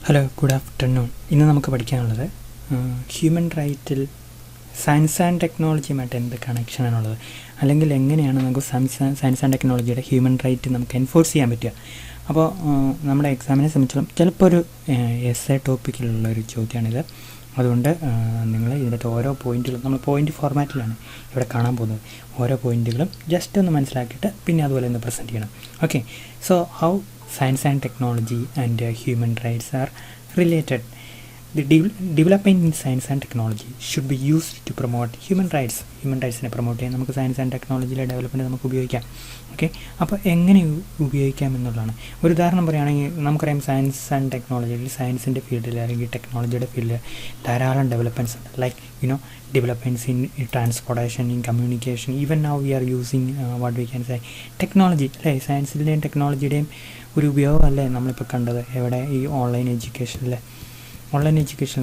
Hello, good afternoon. ഇന്ന് നമുക്ക് പഠിക്കാനുള്ളത് ഹ്യൂമൻ റൈറ്റിൽ സയൻസ് ആൻഡ് ടെക്നോളജിയുമായിട്ട് എന്ത് കണക്ഷനാണുള്ളത്, അല്ലെങ്കിൽ എങ്ങനെയാണ് നമുക്ക് സയൻസ് ആൻഡ് ടെക്നോളജിയുടെ ഹ്യൂമൻ റൈറ്റ് നമുക്ക് എൻഫോഴ്സ് ചെയ്യാൻ പറ്റുക. അപ്പോൾ നമ്മുടെ എക്സാമിനെ സംബന്ധിച്ചിടത്തോളം ചിലപ്പോൾ ഒരു എസ്എ ടോപ്പിക്കിലുള്ളൊരു ചോദ്യമാണിത്. അതുകൊണ്ട് നിങ്ങൾ ഇതിൻ്റെ ഓരോ പോയിൻറ്റുകളും നമ്മൾ പോയിൻ്റ് ഫോർമാറ്റിലാണ് ഇവിടെ കാണാൻ പോകുന്നത്. ഓരോ പോയിൻറ്റുകളും ജസ്റ്റ് ഒന്ന് മനസ്സിലാക്കിയിട്ട് പിന്നെ അതുപോലെ ഒന്ന് പ്രസൻറ്റ് ചെയ്യണം. Okay, so how science and technology and human rights are related. The development in science and technology should be used to promote human rights. Human റൈറ്റ്സിനെ പ്രൊമോട്ട് ചെയ്യാൻ നമുക്ക് സയൻസ് ആൻഡ് ടെക്നോളജിയിലെ ഡെവലപ്മെൻറ്റ് നമുക്ക് ഉപയോഗിക്കാം. ഓക്കെ, അപ്പോൾ എങ്ങനെ ഉപയോഗിക്കാം എന്നുള്ളതാണ്. ഒരു ഉദാഹരണം പറയുകയാണെങ്കിൽ നമുക്കറിയാം സയൻസ് ആൻഡ് ടെക്നോളജിയിൽ സയൻസിൻ്റെ ഫീൽഡിൽ അല്ലെങ്കിൽ ടെക്നോളജിയുടെ ഫീൽഡിൽ ധാരാളം ഡെവലപ്മെൻറ്റ്സ് ഉണ്ട്. Like developments in transportation, in communication. Even now we are using what we can say technology. അല്ലേ, സയൻസിൻ്റെയും ടെക്നോളജിയുടെയും ഒരു ഉപയോഗം അല്ലേ നമ്മളിപ്പോൾ കണ്ടത് എവിടെ, ഈ ഓൺലൈൻ എഡ്യൂക്കേഷനിൽ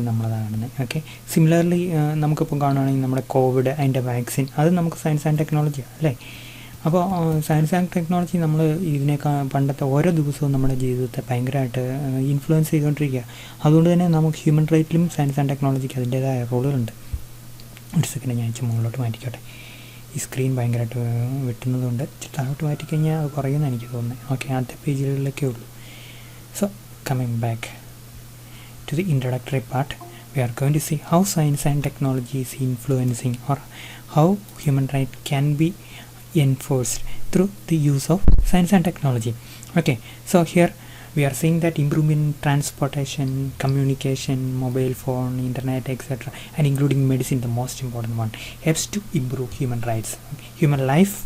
നമ്മളതാണ് കാണുന്നത്. ഓക്കെ, സിമിലർലി നമുക്കിപ്പോൾ കാണുകയാണെങ്കിൽ നമ്മുടെ കോവിഡ് അതിൻ്റെ വാക്സിൻ അത് നമുക്ക് സയൻസ് ആൻഡ് ടെക്നോളജിയാണ് അല്ലേ. അപ്പോൾ സയൻസ് ആൻഡ് ടെക്നോളജി നമ്മൾ പണ്ടത്തെ ഓരോ ദിവസവും നമ്മുടെ ജീവിതത്തെ ഭയങ്കരമായിട്ട് ഇൻഫ്ലുവൻസ് ചെയ്തുകൊണ്ടിരിക്കുക. അതുകൊണ്ട് തന്നെ നമുക്ക് ഹ്യൂമൻ റൈറ്റിലും സയൻസ് ആൻഡ് ടെക്നോളജിക്ക് അതിൻ്റേതായ റോളുകളുണ്ട്. ഒരു സെക്കൻഡ് ഞാൻ മുകളിലോട്ട് മാറ്റിക്കോട്ടെ. ഈ സ്ക്രീൻ ഭയങ്കരമായിട്ട് വെട്ടുന്നതുകൊണ്ട് താഴോട്ട് മാറ്റിക്കഴിഞ്ഞാൽ അത് കുറയുമെന്ന് എനിക്ക് തോന്നുന്നത്. ഓക്കെ, ആദ്യത്തെ പേജുകളിലൊക്കെ ഉള്ളൂ. So coming back to the introductory part, we are going to see how science and technology is influencing or how human right can be enforced through the use of science and technology. Okay, so here we are seeing that improvement in transportation, communication, mobile phone, internet, etc., and including medicine, the most important one, helps to improve human rights, human life,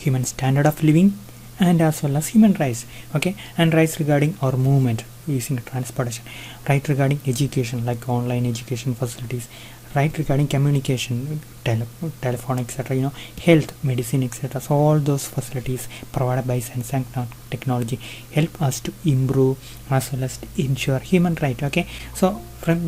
human standard of living, and as well as human rights. Okay, and rights regarding our movement using transportation, right regarding education like online education facilities, right regarding communication, telephone, etc., health, medicine, etc. So all those facilities provided by science and technology help us to improve as well as to ensure human right. Okay, so from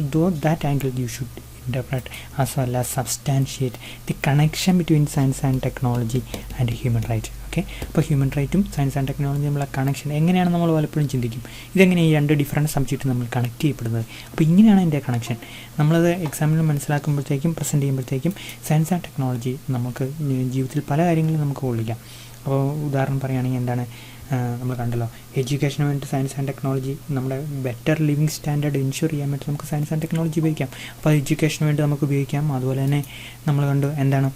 that angle you should interpret as well as substantiate the connection between science and technology and human right. Okay, അപ്പോൾ human റൈറ്റും science and technology തമ്മിലുള്ള connection എങ്ങനെയാണ് നമ്മൾ പലപ്പോഴും ചിന്തിക്കും. ഇതെങ്ങനെ ഈ രണ്ട് ഡിഫറൻറ്റ് സബ്ജക്റ്റ് നമ്മൾ കണക്ട് ചെയ്യപ്പെടുന്നത്. അപ്പോൾ ഇങ്ങനെയാണ് എൻ്റെ കണക്ഷൻ. നമ്മളത് എക്സാമിൽ മനസ്സിലാക്കുമ്പോഴത്തേക്കും പ്രസൻറ്റ് ചെയ്യുമ്പോഴത്തേക്കും സയൻസ് ആൻഡ് ടെക്നോളജി നമുക്ക് ജീവിതത്തിൽ പല കാര്യങ്ങളും നമുക്ക് കൊള്ളിക്കാം. അപ്പോൾ ഉദാഹരണം പറയുകയാണെങ്കിൽ എന്താണ്, നമ്മൾ കണ്ടല്ലോ എഡ്യൂക്കേഷന് വേണ്ടി സയൻസ് ആൻഡ് ടെക്നോളജി നമ്മുടെ ബെറ്റർ ലിവിങ് സ്റ്റാൻഡേർഡ് ഇൻഷുർ ചെയ്യാൻ വേണ്ടി നമുക്ക് സയൻസ് ആൻഡ് ടെക്നോളജി ഉപയോഗിക്കാം. അപ്പോൾ എഡ്യൂക്കേഷന് വേണ്ടി നമുക്ക് ഉപയോഗിക്കാം. അതുപോലെ തന്നെ നമ്മൾ കണ്ടു എന്താണ്,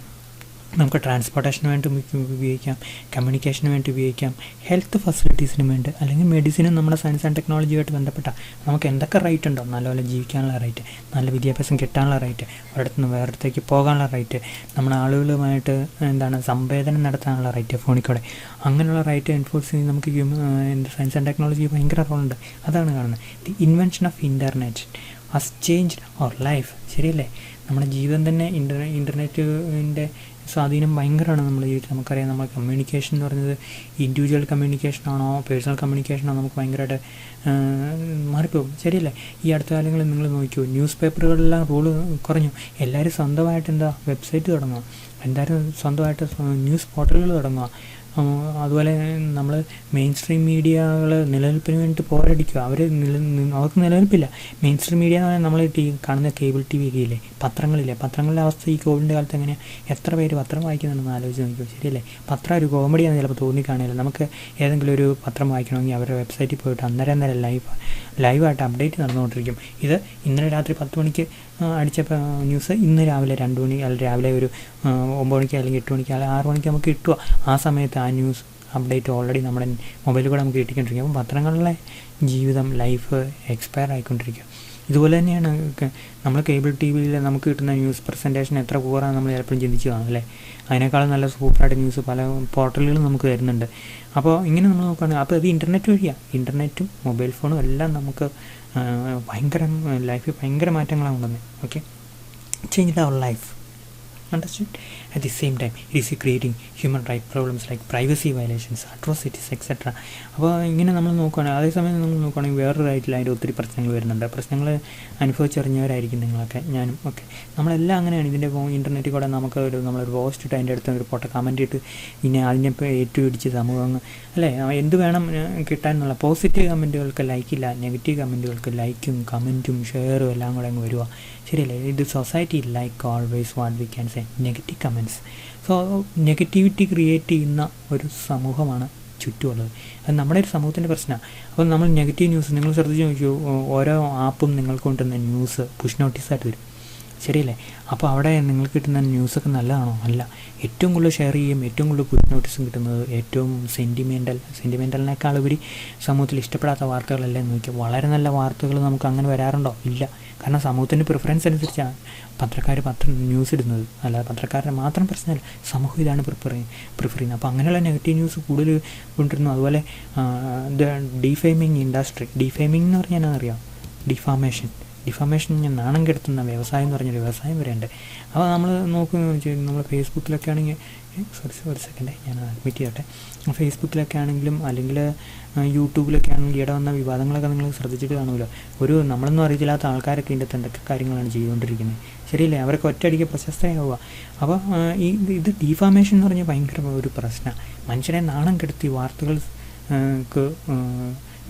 നമുക്ക് ട്രാൻസ്പോർട്ടേഷന് വേണ്ടി ഉപയോഗിക്കാം, കമ്മ്യൂണിക്കേഷന് വേണ്ടി ഉപയോഗിക്കാം, ഹെൽത്ത് ഫെസിലിറ്റീസിന് വേണ്ടി, അല്ലെങ്കിൽ മെഡിസിനും നമ്മുടെ സയൻസ് ആൻഡ് ടെക്നോളജിയുമായിട്ട് ബന്ധപ്പെട്ട നമുക്ക് എന്തൊക്കെ റൈറ്റ് ഉണ്ടോ, നല്ലപോലെ ജീവിക്കാനുള്ള റൈറ്റ്, നല്ല വിദ്യാഭ്യാസം കിട്ടാനുള്ള റൈറ്റ്, ഒരിടത്തു നിന്ന് വേറൊരിടത്തേക്ക് പോകാനുള്ള റൈറ്റ്, നമ്മുടെ ആളുകളുമായിട്ട് സംവേദനം നടത്താനുള്ള റൈറ്റ് ഫോണിൽ കൂടെ, അങ്ങനെയുള്ള റൈറ്റ് എൻഫോഴ്സ് ചെയ്ത് നമുക്ക് സയൻസ് ആൻഡ് ടെക്നോളജി ഭയങ്കര റോളുണ്ട്. അതാണ് കാണുന്നത്. The invention of internet has changed our life. ശരിയല്ലേ, നമ്മുടെ ജീവിതം തന്നെ ഇൻ്റർനെറ്റിൻ്റെ സ്വാധീനം ഭയങ്കരമാണ് നമ്മുടെ ജീവിതത്തിൽ. നമുക്കറിയാം നമ്മൾ കമ്മ്യൂണിക്കേഷൻ എന്ന് പറയുന്നത് ഇൻഡിവിജ്വൽ കമ്മ്യൂണിക്കേഷനാണോ പേഴ്സണൽ കമ്മ്യൂണിക്കേഷനാണോ നമുക്ക് ഭയങ്കരമായിട്ട് മാറിപ്പോകും. ശരിയല്ലേ, ഈ അടുത്ത കാലങ്ങളിൽ നിങ്ങൾ നോക്കിയോ, ന്യൂസ് പേപ്പറുകളെല്ലാം റോള് കുറഞ്ഞു. എല്ലാവരും സ്വന്തമായിട്ട് വെബ്സൈറ്റ് തുടങ്ങുക, എല്ലാവരും സ്വന്തമായിട്ട് ന്യൂസ് പോർട്ടലുകൾ തുടങ്ങുക. അതുപോലെ നമ്മൾ മെയിൻ സ്ട്രീം മീഡിയകൾ നിലനിൽപ്പിന് വേണ്ടിയിട്ട് പോരടിക്കുക. അവർക്ക് നിലനിൽപ്പില്ല. മെയിൻ സ്ട്രീം മീഡിയ എന്ന് പറഞ്ഞാൽ നമ്മൾ കാണുന്ന കേബിൾ ടി വി ഇല്ലേ, പത്രങ്ങളുടെ അവസ്ഥ ഈ കോവിഡിൻ്റെ കാലത്ത് എങ്ങനെയാണ്, എത്ര പേര് പത്രം വായിക്കുന്നുണ്ടെന്ന് ആലോചിച്ച് നോക്കിയോ. ശരിയല്ലേ, പത്രം ഒരു കോമഡിയാണെന്ന് ചിലപ്പോൾ തോന്നിക്കാണില്ല. നമുക്ക് ഏതെങ്കിലും ഒരു പത്രം വായിക്കണമെങ്കിൽ അവരുടെ വെബ്സൈറ്റിൽ പോയിട്ട് അന്നേരം ലൈവായിട്ട് അപ്ഡേറ്റ് നടന്നുകൊണ്ടിരിക്കും. ഇത് ഇന്നലെ രാത്രി 10 മണിക്ക് അടിച്ച ന്യൂസ് ഇന്ന് രാവിലെ 2 മണി അല്ലെങ്കിൽ രാവിലെ ഒരു 9 മണിക്ക് അല്ലെങ്കിൽ 8 മണിക്ക് അല്ലെങ്കിൽ 6 മണിക്ക് നമുക്ക് കിട്ടുക. ആ സമയത്ത് ആ ന്യൂസ് അപ്ഡേറ്റ് ഓൾറെഡി നമ്മുടെ മൊബൈലിൽ കൂടെ നമുക്ക് കിട്ടിക്കൊണ്ടിരിക്കും. അപ്പം പത്രങ്ങളിലെ ജീവിതം ലൈഫ് എക്സ്പയർ ആയിക്കൊണ്ടിരിക്കുക. ഇതുപോലെ തന്നെയാണ് നമ്മൾ കേബിൾ ടി വിയിൽ നമുക്ക് കിട്ടുന്ന ന്യൂസ് പ്രസൻറ്റേഷൻ എത്ര പൂറാണ് നമ്മൾ ചിലപ്പോഴും ചിന്തിച്ച് കാണും അല്ലേ. അതിനേക്കാളും നല്ല സൂപ്പറായിട്ട് ന്യൂസ് പല പോർട്ടലുകളും നമുക്ക് തരുന്നുണ്ട്. അപ്പോൾ ഇങ്ങനെ നമ്മൾ നോക്കുകയാണെങ്കിൽ അപ്പോൾ അത് ഇൻ്റർനെറ്റ് വഴിയാണ്. ഇൻ്റർനെറ്റും മൊബൈൽ ഫോണും എല്ലാം നമുക്ക് ലൈഫിൽ ഭയങ്കര മാറ്റങ്ങളാണ് കൊണ്ടുവന്നത്. Okay, change our life. Understood? At the same time, it is creating human right problems like privacy violations, atrocities, etc. അപ്പോൾ ഇങ്ങനെ നമ്മൾ നോക്കുകയാണെങ്കിൽ അതേസമയം നമ്മൾ നോക്കുകയാണെങ്കിൽ വേറൊരു റൈറ്റിൽ അതിൻ്റെ ഒത്തിരി പ്രശ്നങ്ങൾ വരുന്നുണ്ട്. പ്രശ്നങ്ങൾ അനുഭവിച്ചറിഞ്ഞവരായിരിക്കും നിങ്ങളൊക്കെ, ഞാനും ഒക്കെ. നമ്മളെല്ലാം അങ്ങനെയാണ്. ഇതിൻ്റെ ഇൻ്റർനെറ്റിൽ കൂടെ നമുക്ക് നമ്മളൊരു പോസ്റ്റ് ഇട്ട് അതിൻ്റെ അടുത്ത് ഒരു പൊട്ട കമൻറ്റ് ഇട്ട് ഇനി അതിനിപ്പോൾ ഏറ്റുപിടിച്ച് സമൂഹം അല്ലേ എന്ത് വേണം കിട്ടാൻ എന്നുള്ള പോസിറ്റീവ് കമൻറ്റുകൾക്ക് ലൈക്കില്ല, നെഗറ്റീവ് കമൻറ്റുകൾക്ക് ലൈക്കും കമൻറ്റും ഷെയറും എല്ലാം കൂടെ അങ്ങ് വരുക. ശരിയല്ലേ? ഇത് society like always what we can say negative comments. So negativity create ചെയ്യുന്ന ഒരു സമൂഹമാണ് ചുറ്റുമുള്ളത്. അത് നമ്മുടെ ഒരു സമൂഹത്തിൻ്റെ പ്രശ്നമാണ്. അപ്പോൾ നമ്മൾ നെഗറ്റീവ് ന്യൂസ് നിങ്ങൾ ശ്രദ്ധിച്ച് നോക്കൂ, ഓരോ ആപ്പും നിങ്ങൾക്ക് കൊണ്ടുവന്ന ന്യൂസ് പുഷ് നോട്ടീസായിട്ട് വരും. ശരിയല്ലേ? അപ്പോൾ അവിടെ നിങ്ങൾക്ക് കിട്ടുന്ന ന്യൂസൊക്കെ നല്ലതാണോ? അല്ല. ഏറ്റവും കൂടുതൽ ഷെയർ ചെയ്യും, ഏറ്റവും കൂടുതൽ പുഷ് നോട്ടീസും കിട്ടുന്നത് ഏറ്റവും സെൻറ്റിമെൻ്റലിനേക്കാൾ ഉപരി സമൂഹത്തിൽ ഇഷ്ടപ്പെടാത്ത വാർത്തകളല്ലേ നോക്കിയാൽ. വളരെ നല്ല വാർത്തകൾ നമുക്ക് അങ്ങനെ വരാറുണ്ടോ? ഇല്ല. കാരണം സമൂഹത്തിൻ്റെ പ്രിഫറൻസ് അനുസരിച്ചാണ് പത്രക്കാർ ന്യൂസ് ഇടുന്നത്. അല്ലാതെ പത്രക്കാരുടെ മാത്രം പ്രശ്നമല്ല, സമൂഹം ഇതാണ് പ്രിഫർ ചെയ്യുന്നത്. അപ്പോൾ അങ്ങനെയുള്ള നെഗറ്റീവ് ന്യൂസ് കൂടുതൽ കൊണ്ടിരുന്നു. അതുപോലെ ഡിഫെയിമിങ് ഇൻഡസ്ട്രി, ഡിഫെയിമിംഗ് എന്ന് പറഞ്ഞാൽ അറിയാം, ഡിഫാമേഷൻ നാണം കെടുത്തുന്ന വ്യവസായം എന്ന് പറഞ്ഞൊരു വ്യവസായം വരെയുണ്ട്. അപ്പോൾ നമ്മൾ നമ്മൾ ഫേസ്ബുക്കിലൊക്കെ ആണെങ്കിൽ ഒരു സെക്കൻഡ് ഞാൻ അഡ്മിറ്റ് ചെയ്യട്ടെ. ഫേസ്ബുക്കിലൊക്കെ ആണെങ്കിലും അല്ലെങ്കിൽ യൂട്യൂബിലൊക്കെ ആണെങ്കിലും ഇവിടെ വന്ന വിവാദങ്ങളൊക്കെ നിങ്ങൾ ശ്രദ്ധിച്ചിട്ട് കാണുമല്ലോ. നമ്മളൊന്നും അറിയില്ലാത്ത ആൾക്കാരൊക്കെ ഇതിൻ്റെ എന്തൊക്കെ കാര്യങ്ങളാണ് ചെയ്തുകൊണ്ടിരിക്കുന്നത്. ശരിയല്ലേ? അവരൊക്കെ ഒറ്റയടിക്ക് പ്രശസ്തയാവുക. അപ്പോൾ ഇത് ഡിഫാമേഷൻ എന്ന് പറഞ്ഞാൽ ഭയങ്കര ഒരു പ്രശ്നമാണ്. മനുഷ്യനെ നാണം കെടുത്തി വാർത്തകൾക്ക്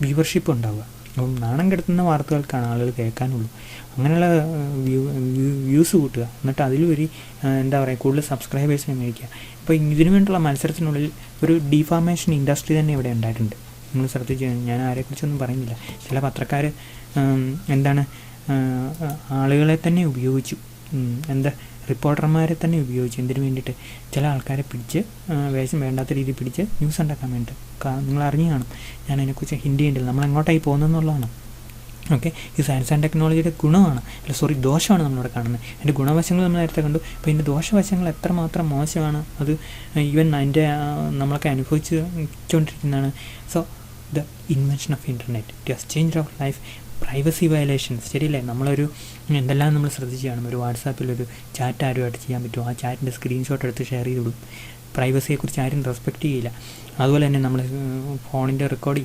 വ്യൂവർഷിപ്പ് ഉണ്ടാവുക. അപ്പം നാണം കെടുത്തുന്ന വാർത്തകൾക്കാണ് ആളുകൾ കേൾക്കാനുള്ളൂ. അങ്ങനെയുള്ള വ്യൂസ് കൂട്ടുക, എന്നിട്ട് അതിലുപരി എന്താ പറയുക കൂടുതൽ സബ്സ്ക്രൈബേഴ്സിനെ മേടിക്കുക. ഇപ്പോൾ ഇതിനു വേണ്ടിയുള്ള മത്സരത്തിനുള്ളിൽ ഒരു ഡിഫാമേഷൻ ഇൻഡസ്ട്രി തന്നെ ഇവിടെ ഉണ്ടായിട്ടുണ്ട്. നിങ്ങൾ ശ്രദ്ധിച്ച്, ഞാൻ ആരെക്കുറിച്ചൊന്നും പറയുന്നില്ല. ചില പത്രക്കാർ ആളുകളെ തന്നെ ഉപയോഗിച്ചു, റിപ്പോർട്ടർമാരെ തന്നെ ഉപയോഗിച്ച് എന്തിനു വേണ്ടിയിട്ട് ചില ആൾക്കാരെ പിടിച്ച് വേണ്ടാത്ത രീതിയിൽ പിടിച്ച് ന്യൂസ് ഉണ്ടാക്കാൻ വേണ്ടിയിട്ട്. നിങ്ങൾ അറിഞ്ഞു കാണും, ഞാൻ അതിനെക്കുറിച്ച് ഹിൻഡ് ചെയ്യേണ്ടില്ല. നമ്മൾ എങ്ങോട്ടായി പോകുന്നതെന്നുള്ളതാണ്. ഓക്കെ, ഈ സയൻസ് ആൻഡ് ടെക്നോളജിയുടെ ഗുണമാണ്, ദോഷമാണ് നമ്മളിവിടെ കാണുന്നത്. അതിൻ്റെ ഗുണവശങ്ങൾ നമ്മൾ നേരത്തെ കണ്ടു. അപ്പോൾ ഇതിൻ്റെ ദോഷവശങ്ങൾ എത്രമാത്രം മോശമാണ് അത് ഈവൻ അതിൻ്റെ നമ്മളൊക്കെ അനുഭവിച്ചുകൊണ്ടിരിക്കുന്നതാണ്. So the invention of internet it has changed our life. Privacy violations, ശരിയല്ലേ? എന്തെല്ലാം നമ്മൾ ശ്രദ്ധിച്ച് കാണും. ഒരു വാട്സാപ്പിലൊരു ചാറ്റ് ആരുമായിട്ട് ചെയ്യാൻ പറ്റുമോ? ആ ചാറ്റിൻ്റെ സ്ക്രീൻഷോട്ട് എടുത്ത് ഷെയർ ചെയ്ത് വിടും. പ്രൈവസിയെക്കുറിച്ച് ആരും റെസ്പെക്റ്റ് ചെയ്യില്ല. അതുപോലെ തന്നെ നമ്മൾ ഫോണിൻ്റെ റെക്കോർഡ്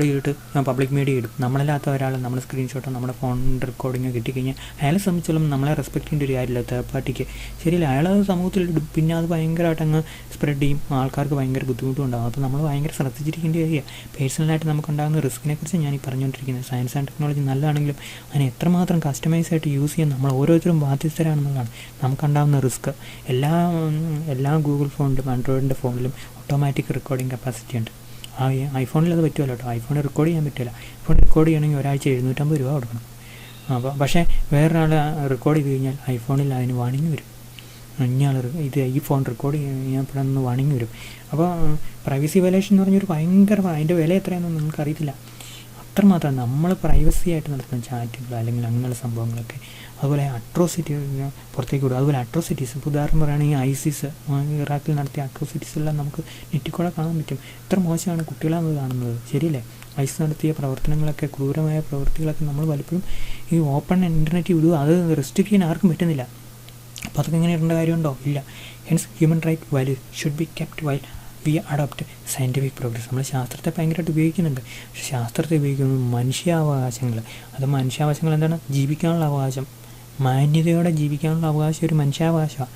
ചെയ്തിട്ട് പബ്ലിക് മീഡിയ ഇടും. നമ്മളല്ലാത്ത ഒരാൾ നമ്മുടെ സ്ക്രീൻഷോട്ടോ നമ്മുടെ ഫോണിൻ്റെ റെക്കോർഡിങ്ങോ കിട്ടിക്കഴിഞ്ഞാൽ അയാളെ സംബന്ധിച്ചോളം നമ്മളെ റെസ്പെക്റ്റ് ചെയ്യേണ്ട ഒരു കാര്യമില്ല തേർഡ് പാർട്ടിക്ക്. ശരിയല്ല? അയാളത് സമൂഹത്തിൽ ഇടും, പിന്നെ അത് ഭയങ്കരമായിട്ട് അങ്ങ് സ്പ്രെഡ് ചെയ്യും, ആൾക്കാർക്ക് ഭയങ്കര ബുദ്ധിമുട്ടും ഉണ്ടാകും. അപ്പോൾ നമ്മൾ ഭയങ്കര ശ്രദ്ധിച്ചിരിക്കേണ്ട കാര്യമാണ്. പേഴ്സണലായിട്ട് നമുക്കുണ്ടാകുന്ന റിസ്കിനെ കുറിച്ച് ഞാൻ ഈ പറഞ്ഞുകൊണ്ടിരിക്കുന്നത്. സയൻസ് ആൻഡ് ടെക്നോളജി നല്ലതാണെങ്കിലും അതിനെ എത്രമാത്രം കസ്റ്റമൈസ് ആയിട്ട് യൂസ് ചെയ്യാൻ നമ്മൾ ഓരോരുത്തരും ബാധ്യസ്ഥരാണെന്നുള്ളതാണ്. നമുക്കുണ്ടാകുന്ന റിസ്ക്. എല്ലാ ഗൂഗിൾ ഫോണിലും ആൻഡ്രോയിഡിൻ്റെ ഫോണിലും ഓട്ടോമാറ്റിക് റെക്കോർഡിംഗ് കപ്പാസിറ്റി ഉണ്ട്. ഐഫോണിൽ അത് പറ്റുമല്ലോ കേട്ടോ. ഐഫോണിൽ റെക്കോർഡ് ചെയ്യാൻ പറ്റില്ല. ഐഫോൺ റെക്കോർഡ് ചെയ്യണമെങ്കിൽ ഒരാഴ്ച 750 രൂപ കൊടുക്കണം. അപ്പോൾ പക്ഷേ വേറൊരാൾ റെക്കോർഡ് ചെയ്ത് കഴിഞ്ഞാൽ ഐഫോണിൽ അതിന് വാണിംഗ് വരും. ഈ ഫോൺ റെക്കോർഡ് ചെയ്യപ്പെടുന്ന വാണിംഗ് വരും. അപ്പോൾ പ്രൈവസി വയലേഷൻ എന്ന് പറഞ്ഞൊരു ഭയങ്കര, അതിൻ്റെ വില എത്രയാണെന്ന് നിങ്ങൾക്ക് അറിയത്തില്ല. അത്രമാത്രം നമ്മൾ പ്രൈവസി ആയിട്ട് നടത്തുന്ന ചാറ്റുകൾ അല്ലെങ്കിൽ അങ്ങനെയുള്ള സംഭവങ്ങളൊക്കെ. അതുപോലെ അട്രോസിറ്റി പുറത്തേക്ക് വിടും. അതുപോലെ അട്രോസിറ്റീസ്, ഇപ്പോൾ ഉദാഹരണം പറയുകയാണെങ്കിൽ ഐസിസ് ഇറാഖിൽ നടത്തിയ അട്രോസിറ്റീസ് എല്ലാം നമുക്ക് നെറ്റിൽ കൂടെ കാണാൻ പറ്റും. എത്ര മോശമാണ് കുട്ടികളാണ് കാണുന്നത്. ശരിയല്ലേ? ഐസിസ് നടത്തിയ പ്രവർത്തനങ്ങളൊക്കെ, ക്രൂരമായ പ്രവൃത്തികളൊക്കെ നമ്മൾ പലപ്പോഴും ഈ ഓപ്പൺ ഇൻ്റർനെറ്റിൽ വിടുക. അത് റെസ്ട്രിക്റ്റ് ചെയ്യാൻ ആർക്കും പറ്റുന്നില്ല. അപ്പോൾ അതൊക്കെ എങ്ങനെ ഇടേണ്ട കാര്യമുണ്ടോ? ഇല്ല. Hence human right value should be kept while we adopt scientific progress. നമ്മൾ ശാസ്ത്രത്തെ ഭയങ്കരമായിട്ട് ഉപയോഗിക്കുന്നുണ്ട്. പക്ഷേ ശാസ്ത്രത്തെ ഉപയോഗിക്കുന്നത് മനുഷ്യാവകാശങ്ങൾ. അത് മനുഷ്യാവകാശങ്ങൾ എന്താണ്? ജീവിക്കാനുള്ള അവകാശം, മാന്യതയോടെ ജീവിക്കാനുള്ള അവകാശം ഒരു മനുഷ്യാവകാശമാണ്.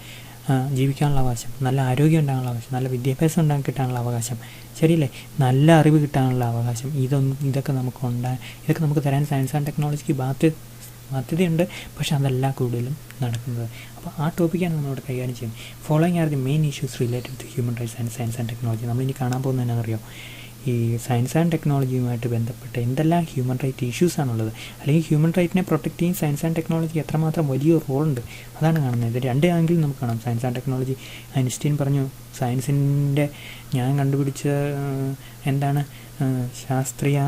ജീവിക്കാനുള്ള അവകാശം, നല്ല ആരോഗ്യം ഉണ്ടാകാനുള്ള അവകാശം, നല്ല വിദ്യാഭ്യാസം കിട്ടാനുള്ള അവകാശം, ശരിയല്ലേ? നല്ല അറിവ് കിട്ടാനുള്ള അവകാശം. ഇതൊക്കെ നമുക്ക് തരാൻ സയൻസ് ആൻഡ് ടെക്നോളജിക്ക് ബാധ്യതയുണ്ട്. പക്ഷെ അതല്ല കൂടുതലും നടക്കുന്നത്. അപ്പോൾ ആ ടോപ്പിക്കാണ് നമ്മളിവിടെ കൈകാര്യം ചെയ്യുന്നത്. Following are the main issues related to human rights and science and technology. നമ്മളിനി കാണാൻ പോകുന്നത് എന്നാണെന്നറിയോ? ഈ സയൻസ് ആൻഡ് ടെക്നോളജിയുമായിട്ട് ബന്ധപ്പെട്ട് എന്തെല്ലാം ഹ്യൂമൻ റൈറ്റ് ഇഷ്യൂസാണുള്ളത്, അല്ലെങ്കിൽ ഹ്യൂമൻ റൈറ്റിനെ പ്രൊട്ടക്റ്റ് ചെയ്യും സയൻസ് ആൻഡ് ടെക്നോളജി എത്രമാത്രം വലിയ റോളുണ്ട്, അതാണ് കാണുന്നത്. ഇത് രണ്ട് ആംഗിൾ നമുക്ക് കാണാം. സയൻസ് ആൻഡ് ടെക്നോളജി, ഐൻസ്റ്റീൻ പറഞ്ഞു സയൻസിൻ്റെ ഞാൻ കണ്ടുപിടിച്ച ശാസ്ത്രീയ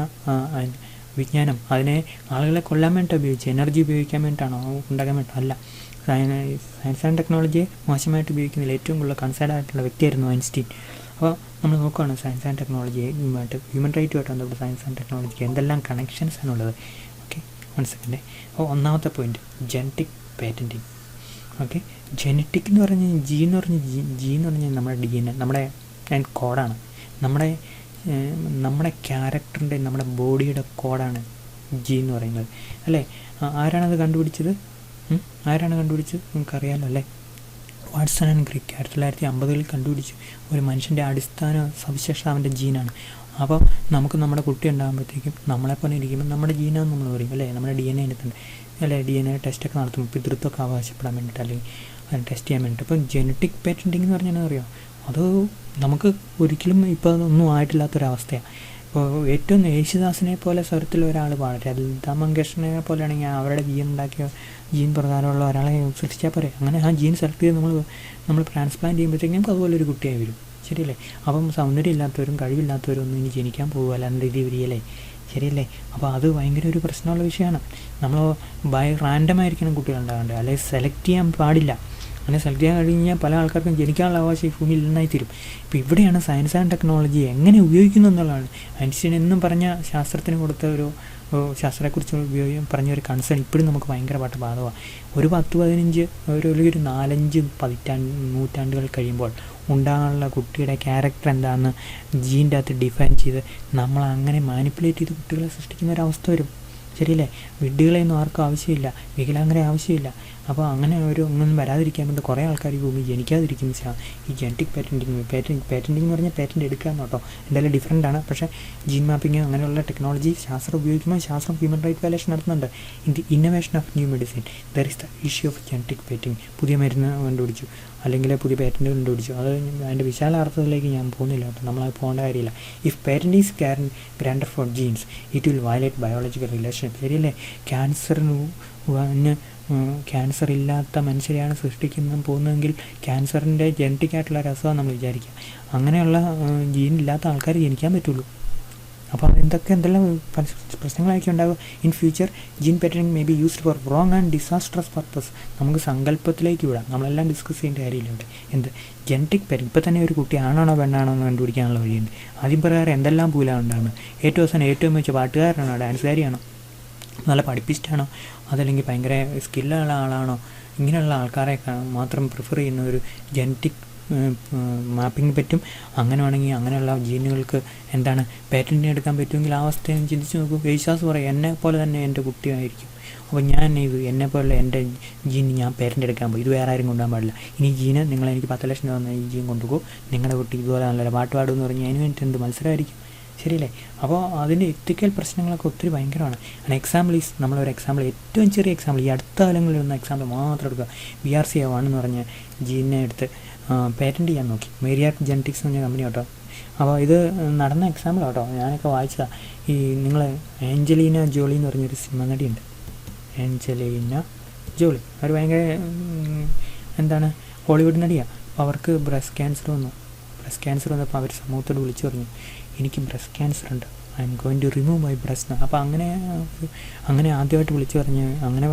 വിജ്ഞാനം അതിനെ ആളുകളെ കൊല്ലാൻ വേണ്ടി ഉപയോഗിച്ച്, എനർജി ഉപയോഗിക്കാൻ വേണ്ടിയിട്ടാണോ, ഉണ്ടാക്കാൻ വേണ്ടി അല്ല. സയൻസ് ആൻഡ് ടെക്നോളജിയെ മോശമായിട്ട് ഉപയോഗിക്കുന്നതിൽ ഏറ്റവും കൂടുതൽ കൺസേർഡ് ആയിട്ടുള്ള വ്യക്തിയായിരുന്നു ഐൻസ്റ്റീൻ. അപ്പോൾ നമ്മൾ നോക്കുകയാണ് സയൻസ് ആൻഡ് ടെക്നോളജിയുമായിട്ട്, ഹ്യൂമൻ റൈറ്റുമായിട്ട് ബന്ധപ്പെട്ട് സയൻസ് ആൻഡ് ടെക്നോളജിക്ക് എന്തെല്ലാം കണക്ഷൻസാണുള്ളത്. Okay, 1 second. അപ്പോൾ ഒന്നാമത്തെ പോയിൻറ്റ് ജനറ്റിക് പേറ്റൻറ്റിങ്. ഓക്കെ. ജെനറ്റിക് എന്ന് പറഞ്ഞാൽ ജീൻ എന്ന് പറഞ്ഞാൽ നമ്മുടെ DNA, നമ്മുടെ കോഡാണ്, നമ്മുടെ ക്യാരക്ടറിൻ്റെ, നമ്മുടെ ബോഡിയുടെ കോഡാണ് ജീൻ എന്ന് പറയുന്നത്, അല്ലേ? ആരാണത് കണ്ടുപിടിച്ചത്? നമുക്കറിയാമല്ലോ, അല്ലേ? വാട്സൺ ആൻഡ് ക്രിക്ക് 1950 കണ്ടുപിടിച്ചു. ഒരു മനുഷ്യൻ്റെ അടിസ്ഥാന സവിശേഷത അവൻ്റെ ജീനാണ്. അപ്പോൾ നമുക്ക് നമ്മുടെ കുട്ടി ഉണ്ടാകുമ്പോഴത്തേക്കും നമ്മളെപ്പോലെ ഇരിക്കുമ്പോൾ നമ്മുടെ ജീനാന്ന് നമ്മൾ പറയും, അല്ലേ? നമ്മുടെ DNA അതിനകത്തുണ്ട്, അല്ലേ? DNA ടെസ്റ്റൊക്കെ നടത്തും പിതൃത്വമൊക്കെ അവകാശപ്പെടാൻ വേണ്ടിയിട്ട്, അല്ലെങ്കിൽ അത് ടെസ്റ്റ് ചെയ്യാൻ വേണ്ടിയിട്ട്. അപ്പോൾ ജെനറ്റിക് പേറ്റൻറ്റിങ് എന്ന് പറഞ്ഞാൽ അറിയാം, അത് നമുക്ക് ഒരിക്കലും ഇപ്പോൾ അതൊന്നും ആയിട്ടില്ലാത്തൊരവസ്ഥയാണ്. ഇപ്പോൾ ഏറ്റവും യേശുദാസിനെ പോലെ സ്വരത്തിൽ ഒരാൾ പാടട്ടെ, ലതാ മങ്കേഷ്കറിനെ പോലെ ആണെങ്കിൽ അവരുടെ ജീൻ പ്രകാരമുള്ള ഒരാളെ സൃഷ്ടിച്ചാൽ പോരെ. അങ്ങനെ ആ ജീൻ സെലക്ട് ചെയ്ത് നമ്മൾ ട്രാൻസ്പ്ലാന്റ് ചെയ്യുമ്പോഴത്തേക്കും നമുക്ക് അതുപോലൊരു കുട്ടിയായി വരും, ശരിയല്ലേ? അപ്പം സൗന്ദര്യം ഇല്ലാത്തവരും കഴിവില്ലാത്തവരും ഒന്നും ഇനി ജനിക്കാൻ പോകുമല്ല എന്ന രീതി വരികയല്ലേ, ശരിയല്ലേ? അപ്പോൾ അത് ഭയങ്കര ഒരു പ്രശ്നമുള്ള വിഷയമാണ്. നമ്മൾ റാൻഡമായിരിക്കണം കുട്ടികളുണ്ടാകേണ്ടത്, അല്ലെങ്കിൽ സെലക്ട് ചെയ്യാൻ പാടില്ല. അങ്ങനെ സെലക്ട് ചെയ്യാൻ കഴിഞ്ഞാൽ പല ആൾക്കാർക്കും ജനിക്കാനുള്ള അവകാശം ഈ ഭൂമിയിൽ ഇല്ലാതായി തീരും. ഇപ്പോൾ ഇവിടെയാണ് സയൻസ് ആൻഡ് ടെക്നോളജി എങ്ങനെ ഉപയോഗിക്കുന്നു എന്നുള്ളതാണ്. ഐൻസ്റ്റീൻ എന്നും പറഞ്ഞ ശാസ്ത്രത്തിന് കൊടുത്ത ഒരു ശാസ്ത്രത്തെക്കുറിച്ച് പറഞ്ഞൊരു കൺസേൺ ഇപ്പോഴും നമുക്ക് ഭയങ്കരമായിട്ട് ബാധകമാണ്. ഒരു 10-15 ഒരു 4-5 നൂറ്റാണ്ടുകൾ കഴിയുമ്പോൾ ഉണ്ടാകാനുള്ള കുട്ടിയുടെ ക്യാരക്ടർ എന്താണെന്ന് ജീൻ്റെ അകത്ത് ഡിഫൈൻ ചെയ്ത് നമ്മൾ അങ്ങനെ മാനിപ്പുലേറ്റ് ചെയ്ത് കുട്ടികളെ സൃഷ്ടിക്കുന്ന ഒരവസ്ഥ വരും, ശരിയല്ലേ? വിഡ്ഢികളെയൊന്നും ആർക്കും ആവശ്യമില്ല, വികലാംഗരെ ആവശ്യമില്ല. അപ്പോൾ അങ്ങനെ ഒന്നും വരാതിരിക്കാൻ വേണ്ടി കുറേ ആൾക്കാർ ഈ ഭൂമി ജനിക്കാതിരിക്കും. ഈ ജെനറ്റിക് പേറ്റൻറ്റിങ് എന്ന് പറഞ്ഞാൽ പേറ്റൻറ്റ് എടുക്കുക കേട്ടോ, എന്തായാലും ഡിഫറെൻ്റ് ആണ്. പക്ഷേ ജീൻ മാപ്പിങ് അങ്ങനെയുള്ള ടെക്നോളജി ശാസ്ത്രം ഉപയോഗിക്കുമ്പോൾ ശാസ്ത്രം ഹ്യൂമൻ റൈറ്റ് വയലേഷൻ നടത്തുന്നുണ്ട്. In the innovation of new medicine there is the issue of genetic patenting. പുതിയ മരുന്ന് കണ്ടുപിടിച്ചു, അല്ലെങ്കിൽ പുതിയ പേറ്റൻറ്റ് കണ്ടുപിടിച്ചു, അത് അതിൻ്റെ വിശാല അർത്ഥത്തിലേക്ക് ഞാൻ പോകുന്നില്ല കേട്ടോ, നമ്മളത് പോകേണ്ട കാര്യമില്ല. If patent is granted for genes it will violate biological relation, ശരിയല്ലേ? ക്യാൻസർ ഇല്ലാത്ത മനുഷ്യരെയാണ് പോകുന്നതെങ്കിൽ ക്യാൻസറിൻ്റെ ജെനറ്റിക് ആയിട്ടുള്ള ഒരു അസുഖം നമ്മൾ വിചാരിക്കുക. അങ്ങനെയുള്ള ജീൻ ഇല്ലാത്ത ആൾക്കാർ ജനിക്കാൻ പറ്റുള്ളൂ. അപ്പോൾ എന്തെല്ലാം പ്രശ്നങ്ങളായിരിക്കും ഉണ്ടാകുക. In future gene patenting may be used for wrong and disastrous purpose. നമുക്ക് സങ്കല്പത്തിലേക്ക് വിടാം, നമ്മളെല്ലാം ഡിസ്കസ് ചെയ്യേണ്ട കാര്യമില്ല ഇവിടെ. ജെനറ്റിക് പേറ്റൻറ്റ് ഇപ്പോൾ തന്നെ ഒരു കുട്ടി ആണാണോ പെണ്ണാണോ എന്ന് കണ്ടുപിടിക്കാനുള്ള വഴിയുണ്ട്. ആദ്യം പ്രകാരം എന്തെല്ലാം പൂലാണ് ഏറ്റവും അവസാനം ഏറ്റവും മികച്ച പാട്ടുകാരനാണോ, ഡാൻസുകാരിയാണോ, നല്ല പഠിപ്പിസ്റ്റാണോ, അതല്ലെങ്കിൽ ഭയങ്കര സ്കില്ലുള്ള ആളാണോ, ഇങ്ങനെയുള്ള ആൾക്കാരെ മാത്രം പ്രിഫർ ചെയ്യുന്ന ഒരു ജെനറ്റിക് മാപ്പിംഗ് പറ്റും. അങ്ങനെ വേണമെങ്കിൽ അങ്ങനെയുള്ള ജീനുകൾക്ക് പേറ്റൻറ്റ് എടുക്കാൻ പറ്റുമെങ്കിൽ ആ അവസ്ഥയെ ചിന്തിച്ച് നോക്കൂ. യേശുദാസ് പറയും എന്നെ പോലെ തന്നെ എൻ്റെ കുട്ടിയായിരിക്കും. അപ്പോൾ ഞാൻ എന്നെ പോലെ എൻ്റെ ജീൻ ഞാൻ പേറ്റൻറ്റ് എടുക്കാൻ പോയി, ഇത് വേറെ ആരും കൊണ്ടുപോകാൻ പാടില്ല. ഇനി ജീന് എനിക്ക് 10 ലക്ഷം തന്ന ഈ ജീൻ കൊണ്ടുപോകും, നിങ്ങളുടെ കുട്ടി ഇതുപോലെ നല്ല പാട്ട് പാടുമെന്ന് പറഞ്ഞാൽ അതിന് വേണ്ടിയിട്ട് എന്ത് മത്സരമായിരിക്കും, ശരിയല്ലേ? അപ്പോൾ അതിൻ്റെ എത്തിക്കൽ പ്രശ്നങ്ങളൊക്കെ ഒത്തിരി ഭയങ്കരമാണ്. നമ്മളൊരു എക്സാമ്പിൾ, ഏറ്റവും ചെറിയ എക്സാമ്പിൾ, ഈ അടുത്ത കാലങ്ങളിൽ വന്ന എക്സാമ്പിൾ മാത്രം എടുക്കുക. BRCA1 എന്ന് പറഞ്ഞ ജീനിനെ എടുത്ത് പേറ്റൻറ്റ് ചെയ്യാൻ നോക്കി, മേരിയാക് ജെനറ്റിക്സ് എന്ന് പറഞ്ഞ കമ്പനി കേട്ടോ. അപ്പോൾ ഇത് നടന്ന എക്സാമ്പിൾ കേട്ടോ, ഞാനൊക്കെ വായിച്ചതാണ്. ഈ നിങ്ങൾ ആഞ്ചലീന ജോളി എന്ന് പറഞ്ഞൊരു സിനിമ നടിയുണ്ട്, ആഞ്ചലീന ജോളി. അവർ ഭയങ്കര ഹോളിവുഡ് നടിയാണ്. അപ്പോൾ അവർക്ക് ബ്രസ്റ്റ് ക്യാൻസർ വന്നപ്പോൾ അവർ സമൂഹത്തോട് വിളിച്ചു പറഞ്ഞു, എനിക്ക് ബ്രസ്റ്റ് ക്യാൻസർ ഉണ്ട്, I am going to remove my breast. അപ്പോൾ അങ്ങനെ ആദ്യമായിട്ട് വിളിച്ചു പറഞ്ഞ്, അങ്ങനെ